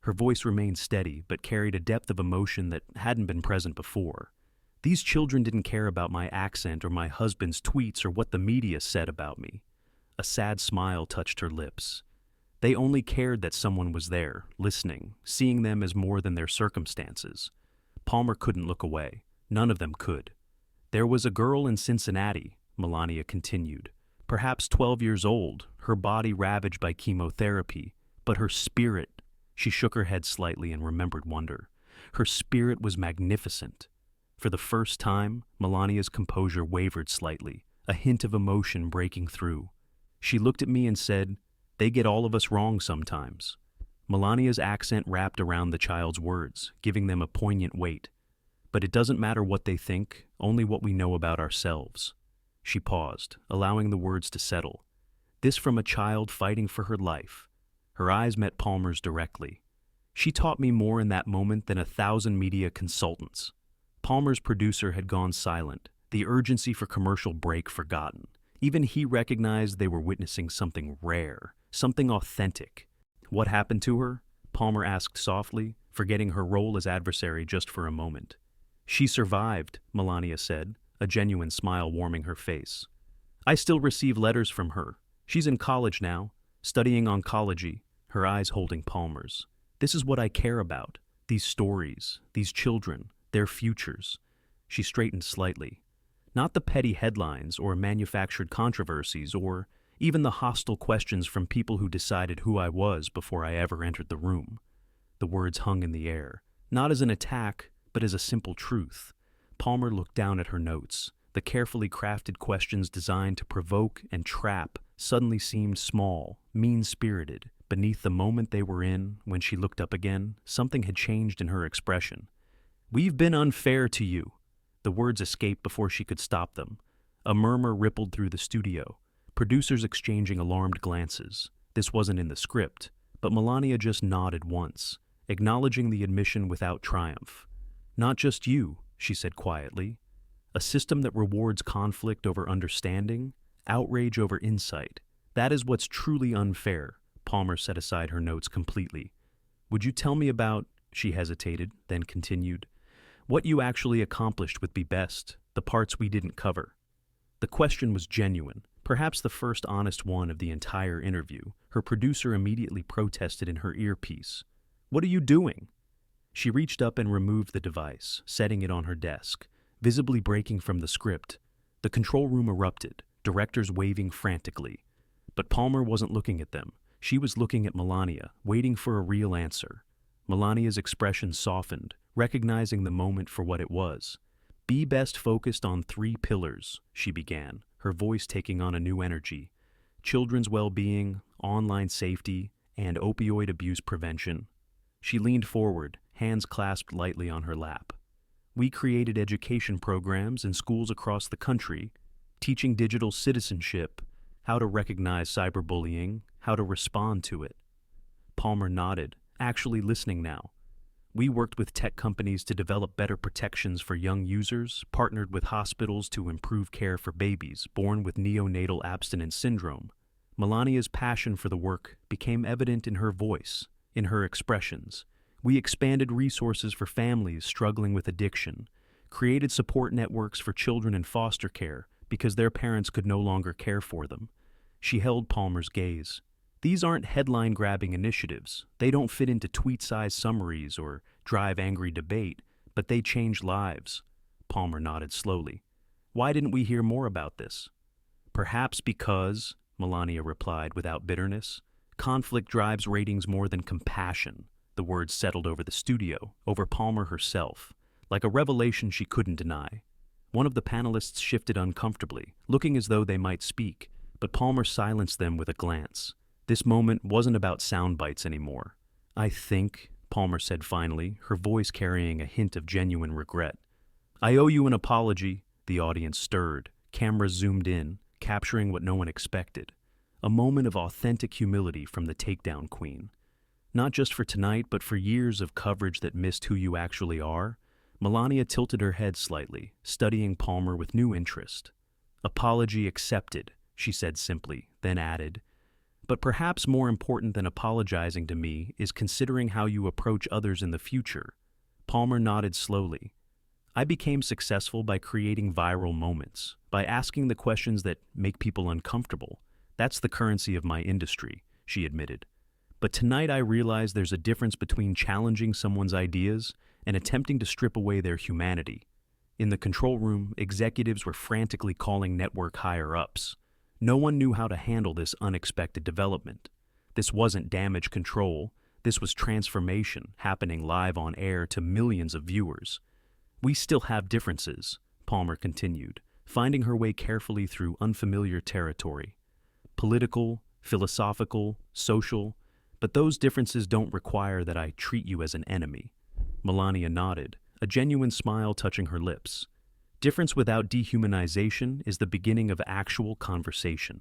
Her voice remained steady, but carried a depth of emotion that hadn't been present before. These children didn't care about my accent or my husband's tweets or what the media said about me. A sad smile touched her lips. They only cared that someone was there, listening, seeing them as more than their circumstances. Palmer couldn't look away. None of them could. There was a girl in Cincinnati, Melania continued, perhaps 12 years old, her body ravaged by chemotherapy, but her spirit, she shook her head slightly and remembered wonder. Her spirit was magnificent. For the first time, Melania's composure wavered slightly, a hint of emotion breaking through. She looked at me and said, They get all of us wrong sometimes. Melania's accent wrapped around the child's words, giving them a poignant weight. But it doesn't matter what they think, only what we know about ourselves. She paused, allowing the words to settle. This from a child fighting for her life. Her eyes met Palmer's directly. She taught me more in that moment than 1,000 media consultants. Palmer's producer had gone silent, the urgency for commercial break forgotten. Even he recognized they were witnessing something rare, something authentic. "What happened to her?" Palmer asked softly, forgetting her role as adversary just for a moment. "She survived," Melania said, a genuine smile warming her face. "I still receive letters from her. She's in college now, studying oncology," her eyes holding Palmer's. "This is what I care about. These stories, these children, their futures." She straightened slightly. "Not the petty headlines or manufactured controversies or even the hostile questions from people who decided who I was before I ever entered the room." The words hung in the air, not as an attack, but as a simple truth. Palmer looked down at her notes. The carefully crafted questions designed to provoke and trap suddenly seemed small, mean-spirited. Beneath the moment they were in, when she looked up again, something had changed in her expression. "We've been unfair to you." The words escaped before she could stop them. A murmur rippled through the studio, producers exchanging alarmed glances. This wasn't in the script, but Melania just nodded once, acknowledging the admission without triumph. "Not just you," she said quietly. "A system that rewards conflict over understanding, outrage over insight. That is what's truly unfair." Palmer set aside her notes completely. "Would you tell me about," she hesitated, then continued, "what you actually accomplished with Be Best, the parts we didn't cover?" The question was genuine, perhaps the first honest one of the entire interview. Her producer immediately protested in her earpiece. "What are you doing?" She reached up and removed the device, setting it on her desk, visibly breaking from the script. The control room erupted, directors waving frantically. But Palmer wasn't looking at them. She was looking at Melania, waiting for a real answer. Melania's expression softened, recognizing the moment for what it was. "Be Best focused on 3 pillars," she began, her voice taking on a new energy. "Children's well-being, online safety, and opioid abuse prevention." She leaned forward, hands clasped lightly on her lap. "We created education programs in schools across the country, teaching digital citizenship, how to recognize cyberbullying, how to respond to it." Palmer nodded, actually listening now. "We worked with tech companies to develop better protections for young users, partnered with hospitals to improve care for babies born with neonatal abstinence syndrome." Melania's passion for the work became evident in her voice, in her expressions. "We expanded resources for families struggling with addiction, created support networks for children in foster care because their parents could no longer care for them." She held Palmer's gaze. "These aren't headline-grabbing initiatives. They don't fit into tweet-sized summaries or drive angry debate, but they change lives." Palmer nodded slowly. "Why didn't we hear more about this?" "Perhaps because," Melania replied without bitterness, "conflict drives ratings more than compassion." The words settled over the studio, over Palmer herself, like a revelation she couldn't deny. One of the panelists shifted uncomfortably, looking as though they might speak, but Palmer silenced them with a glance. This moment wasn't about sound bites anymore. "I think," Palmer said finally, her voice carrying a hint of genuine regret. "I owe you an apology." The audience stirred. Cameras zoomed in, capturing what no one expected. A moment of authentic humility from the takedown queen. "Not just for tonight, but for years of coverage that missed who you actually are." Melania tilted her head slightly, studying Palmer with new interest. "Apology accepted," she said simply, then added, "But perhaps more important than apologizing to me is considering how you approach others in the future." Palmer nodded slowly. "I became successful by creating viral moments, by asking the questions that make people uncomfortable. That's the currency of my industry," she admitted. "But tonight I realize there's a difference between challenging someone's ideas and attempting to strip away their humanity." In the control room, executives were frantically calling network higher-ups. No one knew how to handle this unexpected development. This wasn't damage control. This was transformation happening live on air to millions of viewers. "We still have differences," Palmer continued, finding her way carefully through unfamiliar territory. "Political, philosophical, social, but those differences don't require that I treat you as an enemy." Melania nodded, a genuine smile touching her lips. "Difference without dehumanization is the beginning of actual conversation."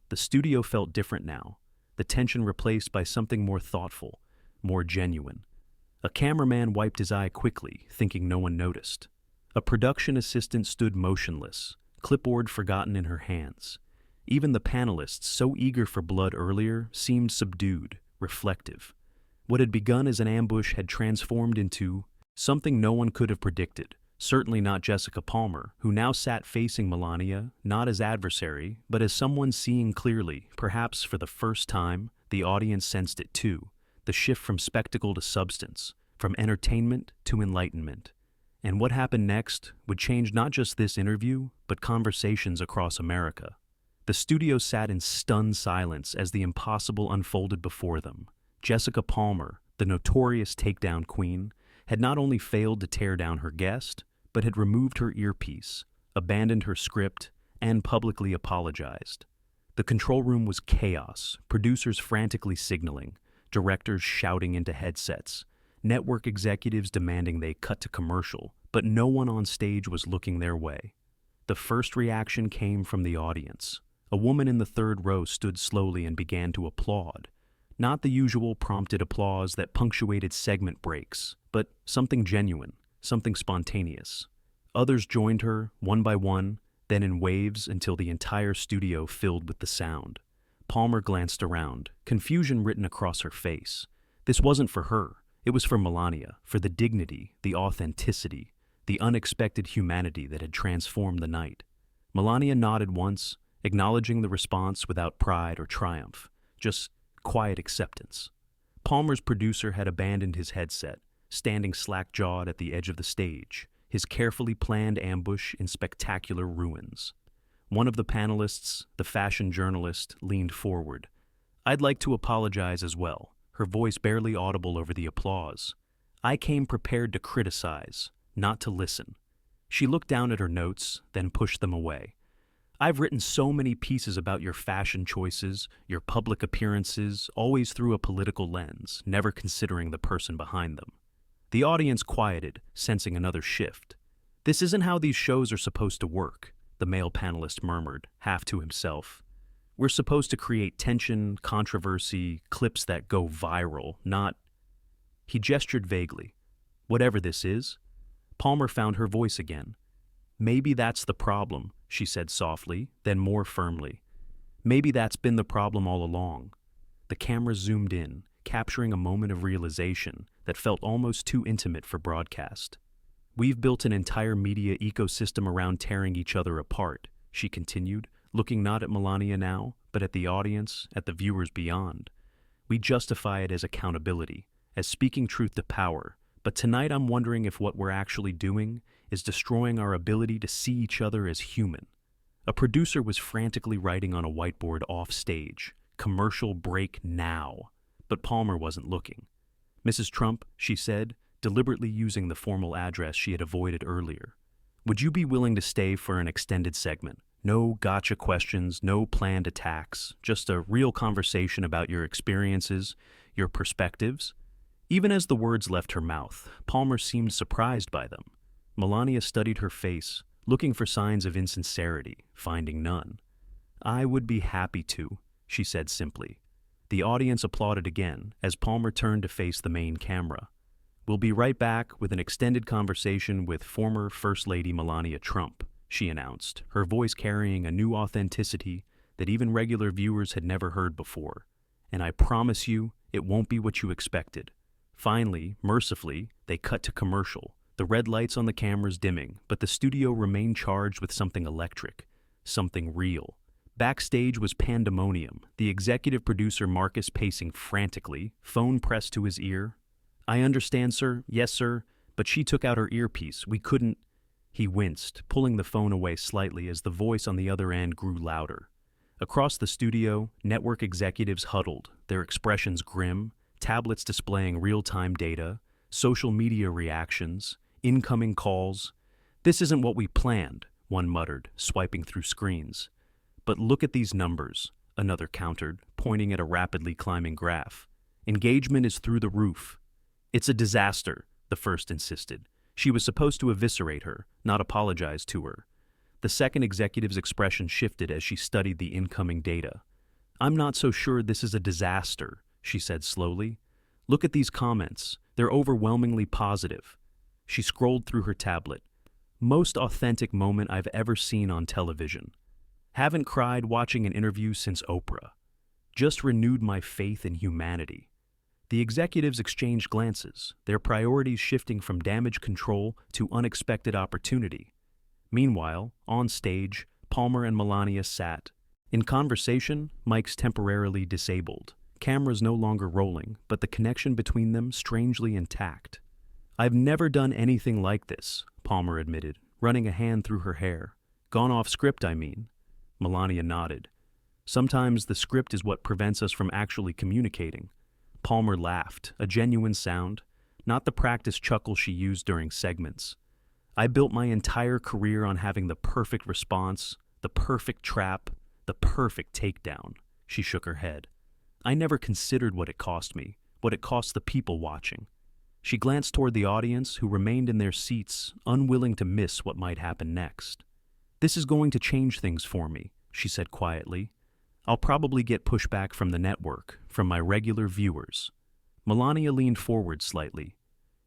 The studio felt different now, the tension replaced by something more thoughtful, more genuine. A cameraman wiped his eye quickly, thinking no one noticed. A production assistant stood motionless, clipboard forgotten in her hands. Even the panelists, so eager for blood earlier, seemed subdued, reflective. What had begun as an ambush had transformed into something no one could have predicted, certainly not Jessica Palmer, who now sat facing Melania, not as adversary, but as someone seeing clearly, perhaps for the first time. The audience sensed it too, the shift from spectacle to substance, from entertainment to enlightenment. And what happened next would change not just this interview, but conversations across America. The studio sat in stunned silence as the impossible unfolded before them. Jessica Palmer, the notorious takedown queen, had not only failed to tear down her guest, but had removed her earpiece, abandoned her script, and publicly apologized. The control room was chaos, producers frantically signaling, directors shouting into headsets, network executives demanding they cut to commercial, but no one on stage was looking their way. The first reaction came from the audience. A woman in the third row stood slowly and began to applaud. Not the usual prompted applause that punctuated segment breaks, but something genuine, something spontaneous. Others joined her, one by one, then in waves until the entire studio filled with the sound. Palmer glanced around, confusion written across her face. This wasn't for her. It was for Melania, for the dignity, the authenticity, the unexpected humanity that had transformed the night. Melania nodded once, acknowledging the response without pride or triumph, just quiet acceptance. Palmer's producer had abandoned his headset, standing slack-jawed at the edge of the stage, his carefully planned ambush in spectacular ruins. One of the panelists, the fashion journalist, leaned forward. "I'd like to apologize as well," her voice barely audible over the applause. "I came prepared to criticize, not to listen." She looked down at her notes, then pushed them away. "I've written so many pieces about your fashion choices, your public appearances, always through a political lens, never considering the person behind them." The audience quieted, sensing another shift. "This isn't how these shows are supposed to work," the male panelist murmured, half to himself. "We're supposed to create tension, controversy, clips that go viral, not—" He gestured vaguely. "Whatever this is." Palmer found her voice again. "Maybe that's the problem," she said softly, then more firmly. "Maybe that's been the problem all along." The camera zoomed in, capturing a moment of realization that felt almost too intimate for broadcast. "We've built an entire media ecosystem around tearing each other apart," she continued, looking not at Melania now, but at the audience, at the viewers beyond. "We justify it as accountability, as speaking truth to power, but tonight I'm wondering if what we're actually doing is destroying our ability to see each other as human." A producer was frantically writing on a whiteboard off stage, "Commercial break now." But Palmer wasn't looking. "Mrs. Trump," she said, deliberately using the formal address she had avoided earlier, "would you be willing to stay for an extended segment? No gotcha questions, no planned attacks, just a real conversation about your experiences, your perspectives." Even as the words left her mouth, Palmer seemed surprised by them. Melania studied her face, looking for signs of insincerity, finding none. "I would be happy to," she said simply. The audience applauded again as Palmer turned to face the main camera. "We'll be right back with an extended conversation with former First Lady Melania Trump," she announced, her voice carrying a new authenticity that even regular viewers had never heard before. "And I promise you, it won't be what you expected." Finally, mercifully, they cut to commercial, the red lights on the cameras dimming, but the studio remained charged with something electric, something real. Backstage was pandemonium, the executive producer Marcus pacing frantically, phone pressed to his ear. "I understand, sir. Yes, sir. But she took out her earpiece. We couldn't—" He winced, pulling the phone away slightly as the voice on the other end grew louder. Across the studio, network executives huddled, their expressions grim, tablets displaying real-time data, social media reactions, incoming calls. "This isn't what we planned," one muttered, swiping through screens. "But look at these numbers," another countered, pointing at a rapidly climbing graph. "Engagement is through the roof." "It's a disaster," the first insisted. She was supposed to eviscerate her, not apologize to her. The second executive's expression shifted as she studied the incoming data. "I'm not so sure this is a disaster," she said slowly. "Look at these comments. They're overwhelmingly positive." She scrolled through her tablet. "Most authentic moment I've ever seen on television." Haven't cried watching an interview since Oprah. Just renewed my faith in humanity. The executives exchanged glances, their priorities shifting from damage control to unexpected opportunity. Meanwhile, on stage, Palmer and Melania sat. In conversation, mics temporarily disabled. Cameras no longer rolling, but the connection between them strangely intact. "I've never done anything like this," Palmer admitted, running a hand through her hair. "Gone off script, I mean." Melania nodded. "Sometimes the script is what prevents us from actually communicating." Palmer laughed, a genuine sound, not the practice chuckle she used during segments. "I built my entire career on having the perfect response, the perfect trap, the perfect takedown." She shook her head. "I never considered what it cost me, what it cost the people watching." She glanced toward the audience, who remained in their seats, unwilling to miss what might happen next. "This is going to change things for me," she said quietly. "I'll probably get pushback from the network, from my regular viewers." Melania leaned forward slightly.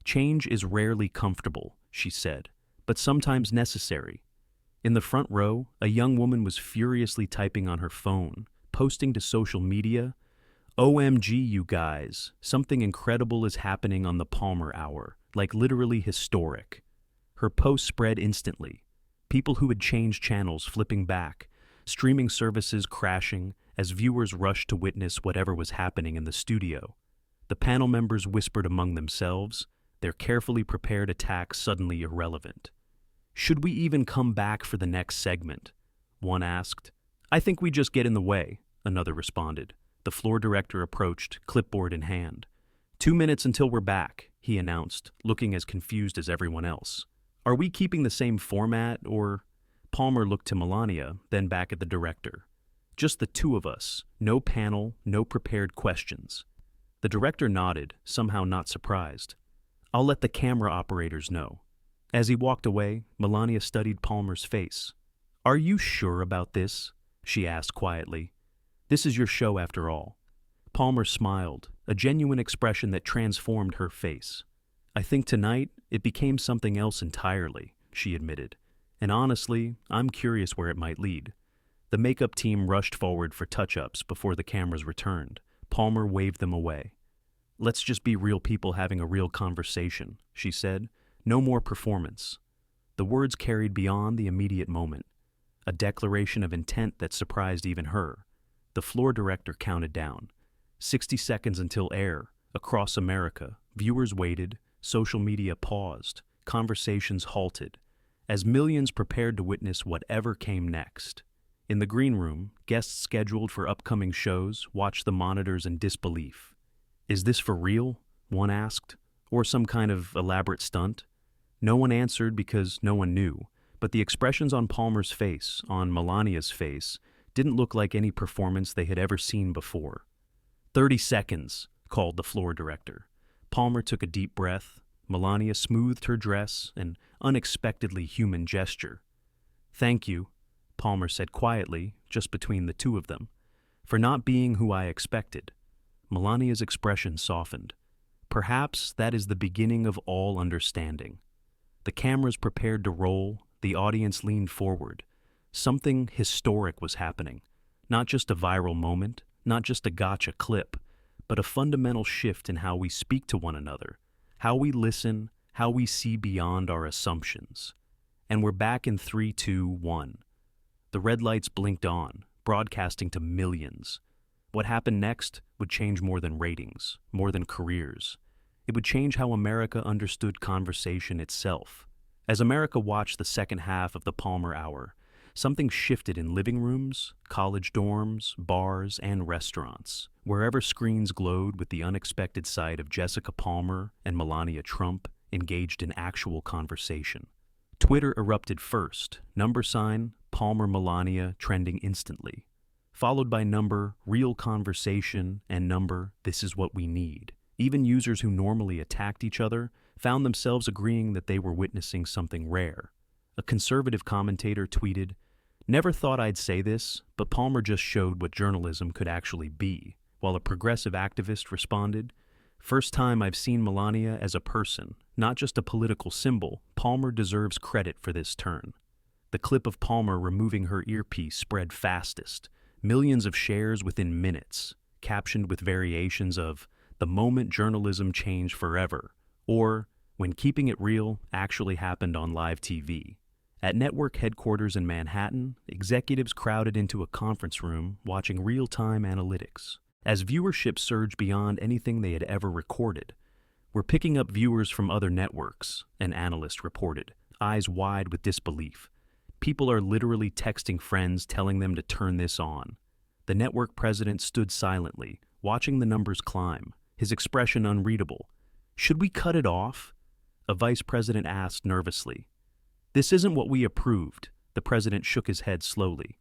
"Change is rarely comfortable," she said, "but sometimes necessary." In the front row, a young woman was furiously typing on her phone, posting to social media, "OMG, you guys, something incredible is happening on the Palmer Hour, like literally historic." Her post spread instantly. People who had changed channels flipping back, streaming services crashing as viewers rushed to witness whatever was happening in the studio. The panel members whispered among themselves, their carefully prepared attack suddenly irrelevant. "Should we even come back for the next segment?" one asked. "I think we just get in the way," another responded. The floor director approached, clipboard in hand. 2 minutes until we're back," he announced, looking as confused as everyone else. "Are we keeping the same format, or—" Palmer looked to Melania, then back at the director. "Just the two of us, no panel, no prepared questions." The director nodded, somehow not surprised. "I'll let the camera operators know." As he walked away, Melania studied Palmer's face. "Are you sure about this?" she asked quietly. "This is your show after all." Palmer smiled, a genuine expression that transformed her face. "I think tonight it became something else entirely," she admitted. "And honestly, I'm curious where it might lead." The makeup team rushed forward for touch-ups before the cameras returned. Palmer waved them away. "Let's just be real people having a real conversation," she said. "No more performance." The words carried beyond the immediate moment, a declaration of intent that surprised even her. The floor director counted down. 60 seconds until air. Across America, viewers waited, social media paused, conversations halted, as millions prepared to witness whatever came next. In the green room, guests scheduled for upcoming shows watched the monitors in disbelief. "Is this for real?" one asked, "or some kind of elaborate stunt?" No one answered because no one knew, but the expressions on Palmer's face, on Melania's face, didn't look like any performance they had ever seen before. 30 seconds, called the floor director. Palmer took a deep breath. Melania smoothed her dress, an unexpectedly human gesture. "Thank you," Palmer said quietly, just between the two of them, "for not being who I expected." Melania's expression softened. Perhaps that is the beginning of all understanding. The cameras prepared to roll, the audience leaned forward. Something historic was happening. Not just a viral moment, not just a gotcha clip, but a fundamental shift in how we speak to one another, how we listen, how we see beyond our assumptions. And we're back in 3, 2, 1. The red lights blinked on, broadcasting to millions. What happened next would change more than ratings, more than careers. It would change how America understood conversation itself. As America watched the second half of the Palmer Hour, something shifted in living rooms, college dorms, bars, and restaurants, wherever screens glowed with the unexpected sight of Jessica Palmer and Melania Trump engaged in actual conversation. Twitter erupted first, #, Palmer Melania trending instantly, followed by real conversation, and this is what we need. Even users who normally attacked each other found themselves agreeing that they were witnessing something rare. A conservative commentator tweeted, "Never thought I'd say this, but Palmer just showed what journalism could actually be," while a progressive activist responded, "First time I've seen Melania as a person, not just a political symbol. Palmer deserves credit for this turn." The clip of Palmer removing her earpiece spread fastest, millions of shares within minutes, captioned with variations of "The moment journalism changed forever," or "When keeping it real actually happened on live TV." At network headquarters in Manhattan, executives crowded into a conference room watching real-time analytics. As viewership surged beyond anything they had ever recorded, "We're picking up viewers from other networks," an analyst reported, eyes wide with disbelief. "People are literally texting friends telling them to turn this on." The network president stood silently, watching the numbers climb, his expression unreadable. "Should we cut it off?" a vice president asked nervously. "This isn't what we approved," the president shook his head slowly.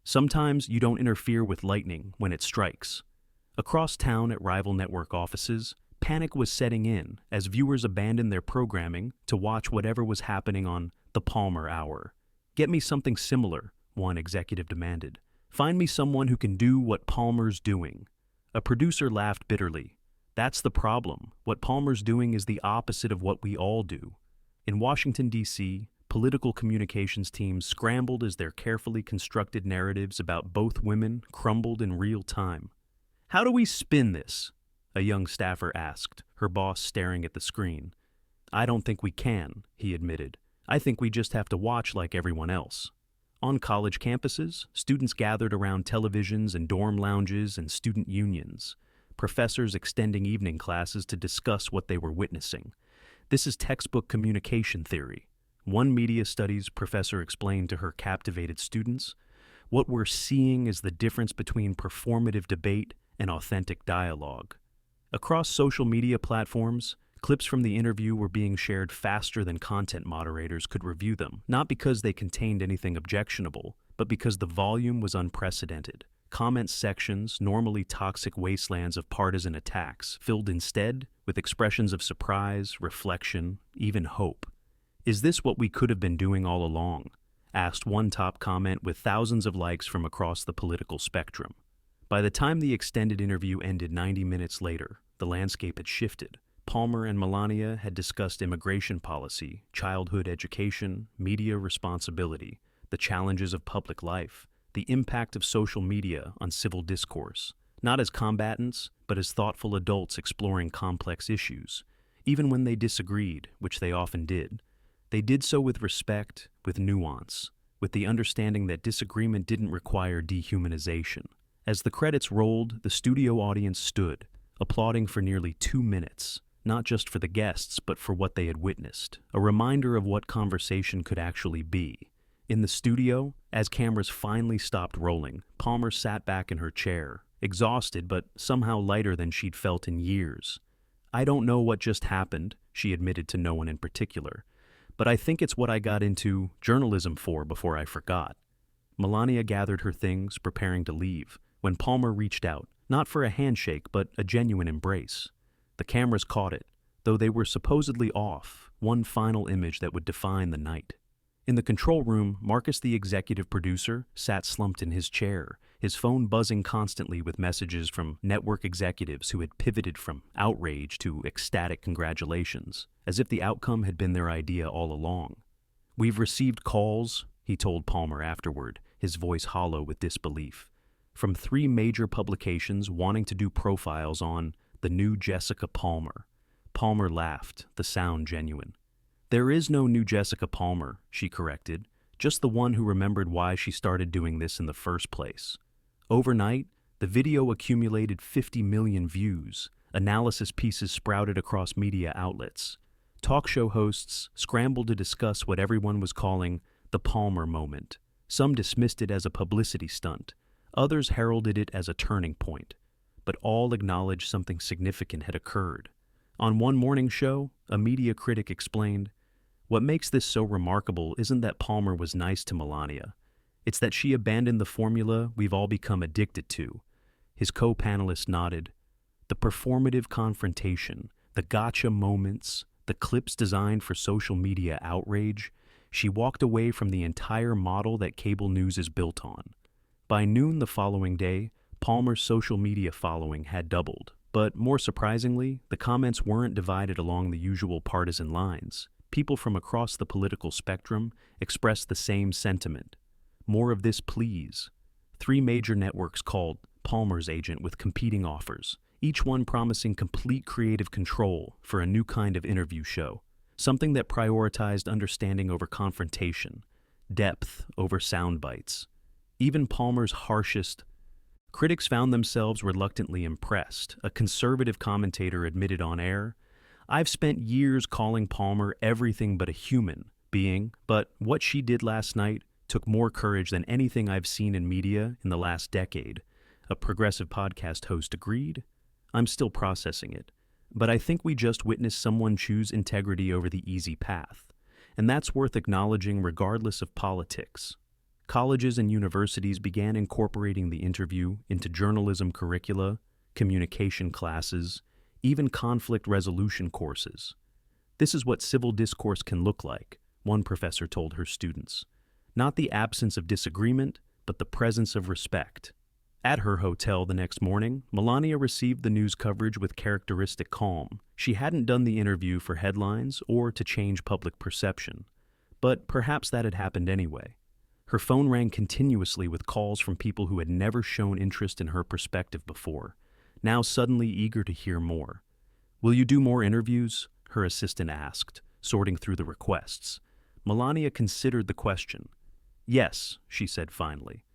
"Sometimes you don't interfere with lightning when it strikes." Across town at rival network offices, panic was setting in as viewers abandoned their programming to watch whatever was happening on the Palmer Hour. "Get me something similar," one executive demanded. "Find me someone who can do what Palmer's doing." A producer laughed bitterly. "That's the problem. What Palmer's doing is the opposite of what we all do." In Washington, D.C., political communications teams scrambled as their carefully constructed narratives about both women crumbled in real time. "How do we spin this?" a young staffer asked, her boss staring at the screen. "I don't think we can," he admitted. "I think we just have to watch like everyone else." On college campuses, students gathered around televisions and dorm lounges and student unions, professors extending evening classes to discuss what they were witnessing. "This is textbook communication theory," one media studies professor explained to her captivated students. "What we're seeing is the difference between performative debate and authentic dialogue." Across social media platforms, clips from the interview were being shared faster than content moderators could review them, not because they contained anything objectionable, but because the volume was unprecedented. Comment sections, normally toxic wastelands of partisan attacks, filled instead with expressions of surprise, reflection, even hope. "Is this what we could have been doing all along?" asked one top comment with thousands of likes from across the political spectrum. By the time the extended interview ended 90 minutes later, the landscape had shifted. Palmer and Melania had discussed immigration policy, childhood education, media responsibility, the challenges of public life, the impact of social media on civil discourse, not as combatants, but as thoughtful adults exploring complex issues. Even when they disagreed, which they often did, they did so with respect, with nuance, with the understanding that disagreement didn't require dehumanization. As the credits rolled, the studio audience stood, applauding for nearly 2 minutes, not just for the guests, but for what they had witnessed, a reminder of what conversation could actually be. In the studio, as cameras finally stopped rolling, Palmer sat back in her chair, exhausted but somehow lighter than she'd felt in years. "I don't know what just happened," she admitted to no one in particular, "but I think it's what I got into journalism for before I forgot." Melania gathered her things, preparing to leave, when Palmer reached out, not for a handshake, but a genuine embrace. The cameras caught it, though they were supposedly off, one final image that would define the night. In the control room, Marcus, the executive producer, sat slumped in his chair, his phone buzzing constantly with messages from network executives who had pivoted from outrage to ecstatic congratulations, as if the outcome had been their idea all along. "We've received calls," he told Palmer afterward, his voice hollow with disbelief, "from 3 major publications wanting to do profiles on the new Jessica Palmer." Palmer laughed, the sound genuine. "There is no new Jessica Palmer," she corrected, "just the one who remembered why she started doing this in the first place." Overnight, the video accumulated 50 million views. Analysis pieces sprouted across media outlets. Talk show hosts scrambled to discuss what everyone was calling the Palmer moment. Some dismissed it as a publicity stunt. Others heralded it as a turning point. But all acknowledged something significant had occurred. On one morning show, a media critic explained, "What makes this so remarkable isn't that Palmer was nice to Melania. It's that she abandoned the formula we've all become addicted to." His co-panelists nodded. "The performative confrontation, the gotcha moments, the clips designed for social media outrage, she walked away from the entire model that cable news is built on." By noon the following day, Palmer's social media following had doubled. But more surprisingly, the comments weren't divided along the usual partisan lines. People from across the political spectrum expressed the same sentiment. More of this, please. 3 major networks called Palmer's agent with competing offers, each one promising complete creative control for a new kind of interview show, something that prioritized understanding over confrontation, depth over sound bites. Even Palmer's harshest critics found themselves reluctantly impressed. A conservative commentator admitted on air, "I've spent years calling Palmer everything but a human being, but what she did last night took more courage than anything I've seen in media in the last decade." A progressive podcast host agreed. "I'm still processing it, but I think we just witnessed someone choose integrity over the easy path, and that's worth acknowledging regardless of politics." Colleges and universities began incorporating the interview into journalism curricula, communication classes, even conflict resolution courses. "This is what civil discourse can look like," one professor told her students. "Not the absence of disagreement, but the presence of respect." At her hotel the next morning, Melania received the news coverage with characteristic calm. She hadn't done the interview for headlines or to change public perception, but perhaps that had happened anyway. Her phone rang continuously with calls from people who had never shown interest in her perspective before, now suddenly eager to hear more. "Will you do more interviews?" her assistant asked, sorting through the requests. Melania considered the question. "Yes," she said finally,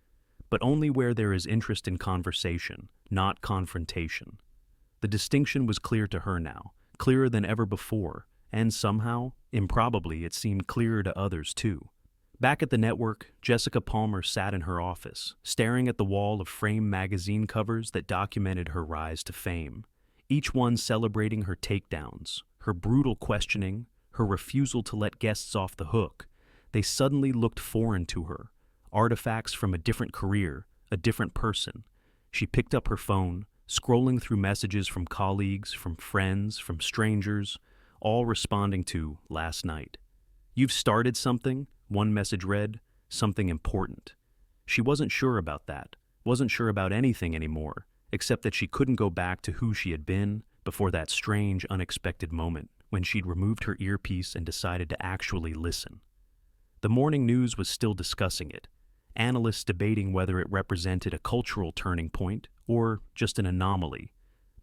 "but only where there is interest in conversation, not confrontation." The distinction was clear to her now, clearer than ever before, and somehow, improbably, it seemed clearer to others too. Back at the network, Jessica Palmer sat in her office, staring at the wall of framed magazine covers that documented her rise to fame, each one celebrating her takedowns, her brutal questioning, her refusal to let guests off the hook. They suddenly looked foreign to her, artifacts from a different career, a different person. She picked up her phone, scrolling through messages from colleagues, from friends, from strangers, all responding to "last night." "You've started something," one message read, "something important." She wasn't sure about that, wasn't sure about anything anymore, except that she couldn't go back to who she had been before that strange, unexpected moment when she'd removed her earpiece and decided to actually listen. The morning news was still discussing it, analysts debating whether it represented a cultural turning point or just an anomaly.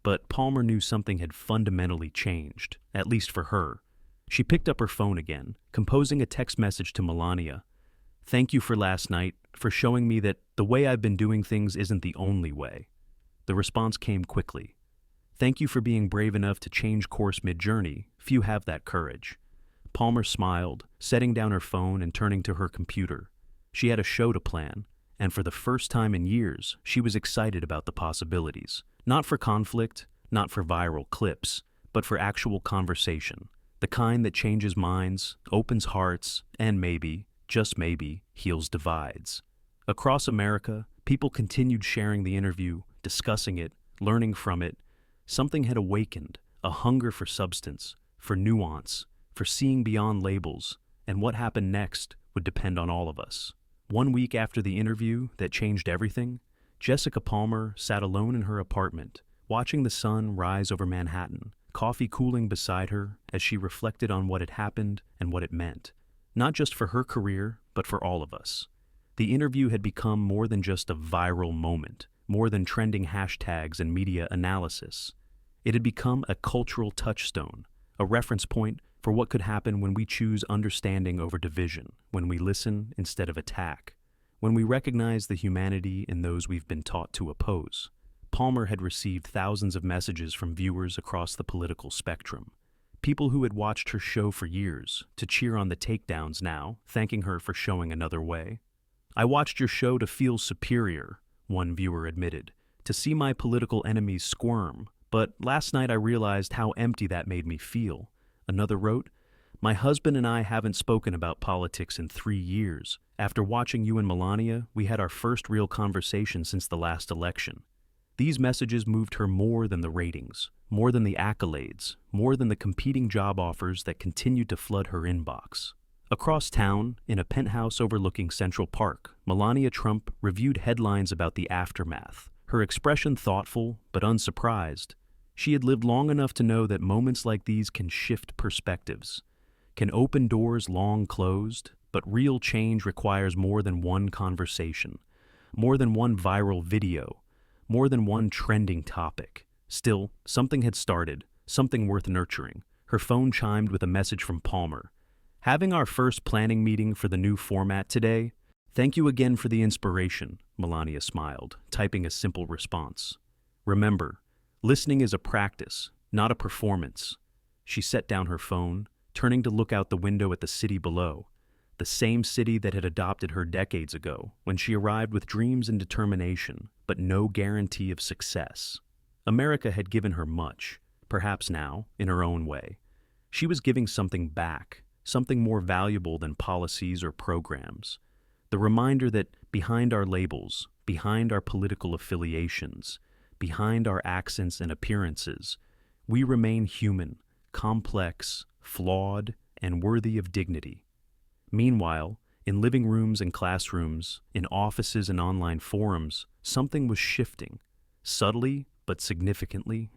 But Palmer knew something had fundamentally changed, at least for her. She picked up her phone again, composing a text message to Melania. "Thank you for last night, for showing me that the way I've been doing things isn't the only way." The response came quickly. "Thank you for being brave enough to change course mid-journey. Few have that courage." Palmer smiled, setting down her phone and turning to her computer. She had a show to plan, and for the first time in years, she was excited about the possibilities. Not for conflict, not for viral clips, but for actual conversation. The kind that changes minds, opens hearts, and maybe, just maybe, heals divides. Across America, people continued sharing the interview, discussing it, learning from it. Something had awakened, a hunger for substance, for nuance, for seeing beyond labels, and what happened next would depend on all of us. 1 week after the interview that changed everything, Jessica Palmer sat alone in her apartment, watching the sun rise over Manhattan, coffee cooling beside her as she reflected on what had happened and what it meant, not just for her career, but for all of us. The interview had become more than just a viral moment, more than trending hashtags and media analysis. It had become a cultural touchstone, a reference point for what could happen when we choose understanding over division, when we listen instead of attack, when we recognize the humanity in those we've been taught to oppose. Palmer had received thousands of messages from viewers across the political spectrum. People who had watched her show for years, to cheer on the takedowns now, thanking her for showing another way. "I watched your show to feel superior," one viewer admitted, "to see my political enemies squirm, but last night I realized how empty that made me feel." Another wrote, "My husband and I haven't spoken about politics in 3 years. After watching you and Melania, we had our first real conversation since the last election." These messages moved her more than the ratings, more than the accolades, more than the competing job offers that continued to flood her inbox. Across town, in a penthouse overlooking Central Park, Melania Trump reviewed headlines about the aftermath, her expression thoughtful but unsurprised. She had lived long enough to know that moments like these can shift perspectives. can open doors long closed, but real change requires more than one conversation, more than one viral video, more than one trending topic. Still, something had started, something worth nurturing. Her phone chimed with a message from Palmer. "Having our first planning meeting for the new format today? Thank you again for the inspiration," Melania smiled, typing a simple response. "Remember, listening is a practice, not a performance." She set down her phone, turning to look out the window at the city below, the same city that had adopted her decades ago when she arrived with dreams and determination, but no guarantee of success. America had given her much, perhaps now, in her own way. She was giving something back, something more valuable than policies or programs. The reminder that behind our labels, behind our political affiliations, behind our accents and appearances, we remain human, complex, flawed, and worthy of dignity. Meanwhile, in living rooms and classrooms, in offices and online forums, something was shifting, subtly but significantly.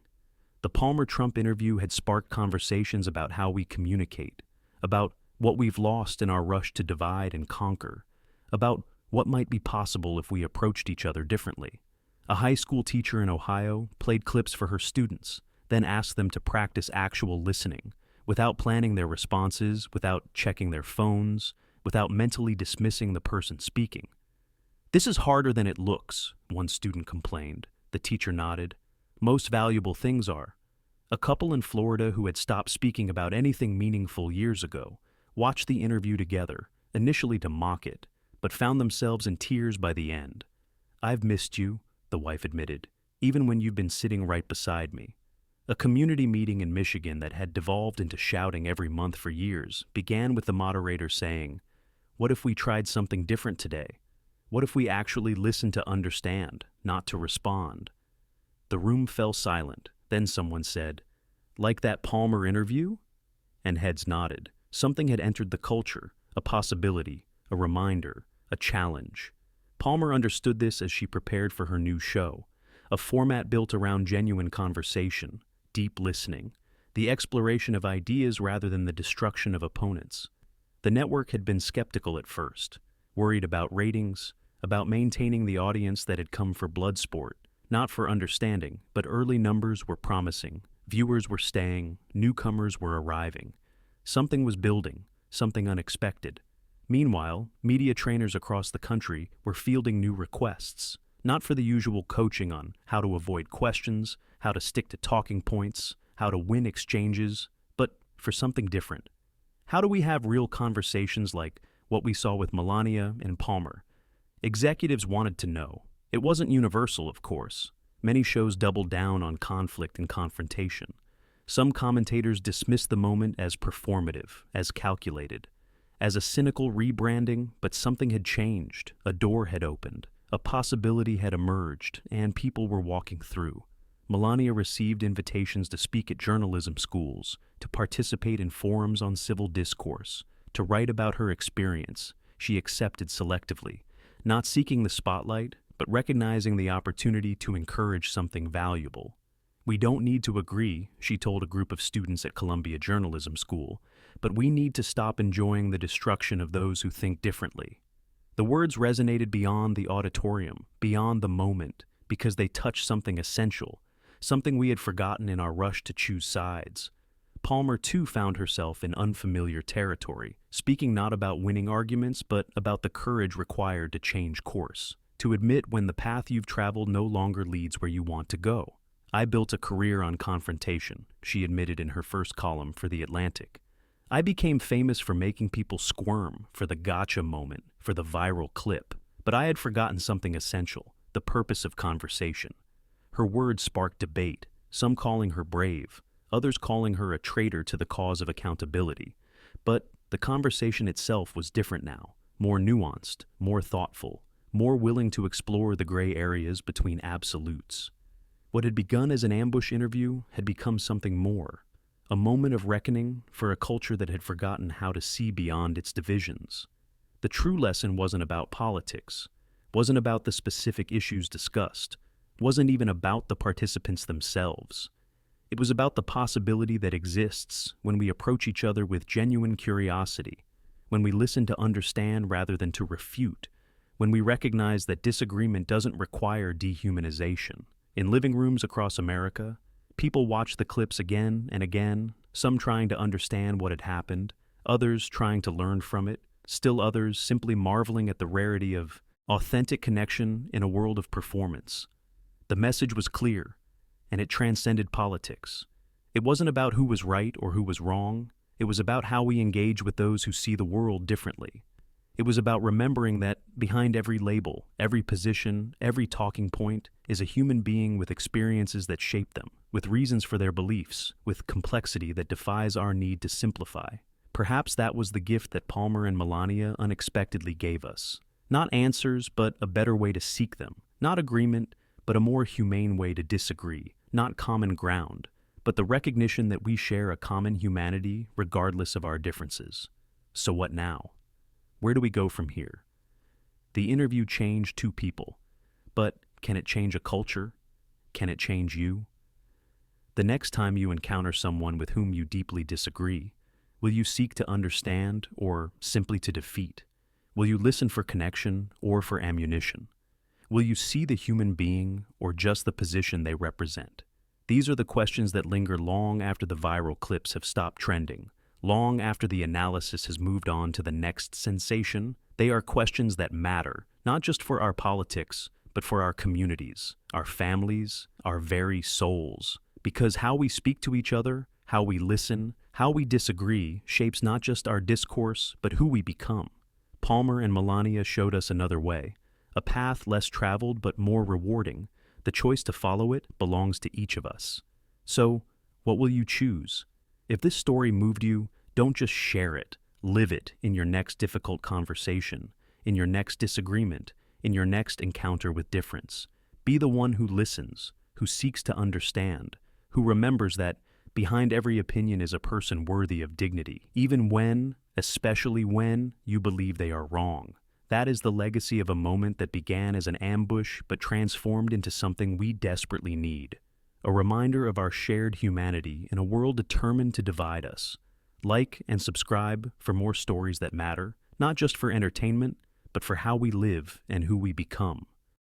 The Palmer-Trump interview had sparked conversations about how we communicate, about what we've lost in our rush to divide and conquer, about what might be possible if we approached each other differently. A high school teacher in Ohio played clips for her students, then asked them to practice actual listening, without planning their responses, without checking their phones, without mentally dismissing the person speaking. "This is harder than it looks," one student complained. The teacher nodded. "Most valuable things are." A couple in Florida who had stopped speaking about anything meaningful years ago watched the interview together, initially to mock it, but found themselves in tears by the end. "I've missed you," the wife admitted, "even when you've been sitting right beside me." A community meeting in Michigan that had devolved into shouting every month for years began with the moderator saying, "What if we tried something different today? What if we actually listened to understand, not to respond?" The room fell silent. Then someone said, "Like that Palmer interview?" And heads nodded. Something had entered the culture, a possibility, a reminder, a challenge. Palmer understood this as she prepared for her new show, a format built around genuine conversation, deep listening, the exploration of ideas rather than the destruction of opponents. The network had been skeptical at first, worried about ratings, about maintaining the audience that had come for Bloodsport, not for understanding, but early numbers were promising. Viewers were staying, newcomers were arriving. Something was building, something unexpected. Meanwhile, media trainers across the country were fielding new requests, not for the usual coaching on how to avoid questions, how to stick to talking points, how to win exchanges, but for something different. How do we have real conversations like what we saw with Melania and Palmer? Executives wanted to know. It wasn't universal, of course. Many shows doubled down on conflict and confrontation. Some commentators dismissed the moment as performative, as calculated, as a cynical rebranding, but something had changed, a door had opened, a possibility had emerged, and people were walking through. Melania received invitations to speak at journalism schools, to participate in forums on civil discourse, to write about her experience. She accepted selectively, not seeking the spotlight, but recognizing the opportunity to encourage something valuable. "We don't need to agree," she told a group of students at Columbia Journalism School, "but we need to stop enjoying the destruction of those who think differently." The words resonated beyond the auditorium, beyond the moment, because they touched something essential, something we had forgotten in our rush to choose sides. Palmer, too, found herself in unfamiliar territory, speaking not about winning arguments, but about the courage required to change course, to admit when the path you've traveled no longer leads where you want to go. "I built a career on confrontation," she admitted in her first column for The Atlantic. "I became famous for making people squirm, for the gotcha moment, for the viral clip. But I had forgotten something essential, the purpose of conversation." Her words sparked debate, some calling her brave, others calling her a traitor to the cause of accountability. But the conversation itself was different now, more nuanced, more thoughtful, more willing to explore the gray areas between absolutes. What had begun as an ambush interview had become something more, a moment of reckoning for a culture that had forgotten how to see beyond its divisions. The true lesson wasn't about politics, wasn't about the specific issues discussed, wasn't even about the participants themselves. It was about the possibility that exists when we approach each other with genuine curiosity, when we listen to understand rather than to refute, when we recognize that disagreement doesn't require dehumanization. In living rooms across America, people watched the clips again and again, some trying to understand what had happened, others trying to learn from it, still others simply marveling at the rarity of authentic connection in a world of performance. The message was clear, and it transcended politics. It wasn't about who was right or who was wrong. It was about how we engage with those who see the world differently. It was about remembering that behind every label, every position, every talking point is a human being with experiences that shape them, with reasons for their beliefs, with complexity that defies our need to simplify. Perhaps that was the gift that Palmer and Melania unexpectedly gave us. Not answers, but a better way to seek them. Not agreement, but a more humane way to disagree. Not common ground, but the recognition that we share a common humanity regardless of our differences. So what now? Where do we go from here? The interview changed two people, but can it change a culture? Can it change you? The next time you encounter someone with whom you deeply disagree, will you seek to understand or simply to defeat? Will you listen for connection or for ammunition? Will you see the human being or just the position they represent? These are the questions that linger long after the viral clips have stopped trending, long after the analysis has moved on to the next sensation. They are questions that matter, not just for our politics, but for our communities, our families, our very souls. Because how we speak to each other, how we listen, how we disagree shapes not just our discourse, but who we become. Palmer and Melania showed us another way, a path less traveled but more rewarding. The choice to follow it belongs to each of us. So, what will you choose? If this story moved you, don't just share it. Live it in your next difficult conversation, in your next disagreement, in your next encounter with difference. Be the one who listens, who seeks to understand, who remembers that behind every opinion is a person worthy of dignity, even when, especially when, you believe they are wrong. That is the legacy of a moment that began as an ambush but transformed into something we desperately need. A reminder of our shared humanity in a world determined to divide us. Like and subscribe for more stories that matter, not just for entertainment, but for how we live and who we become.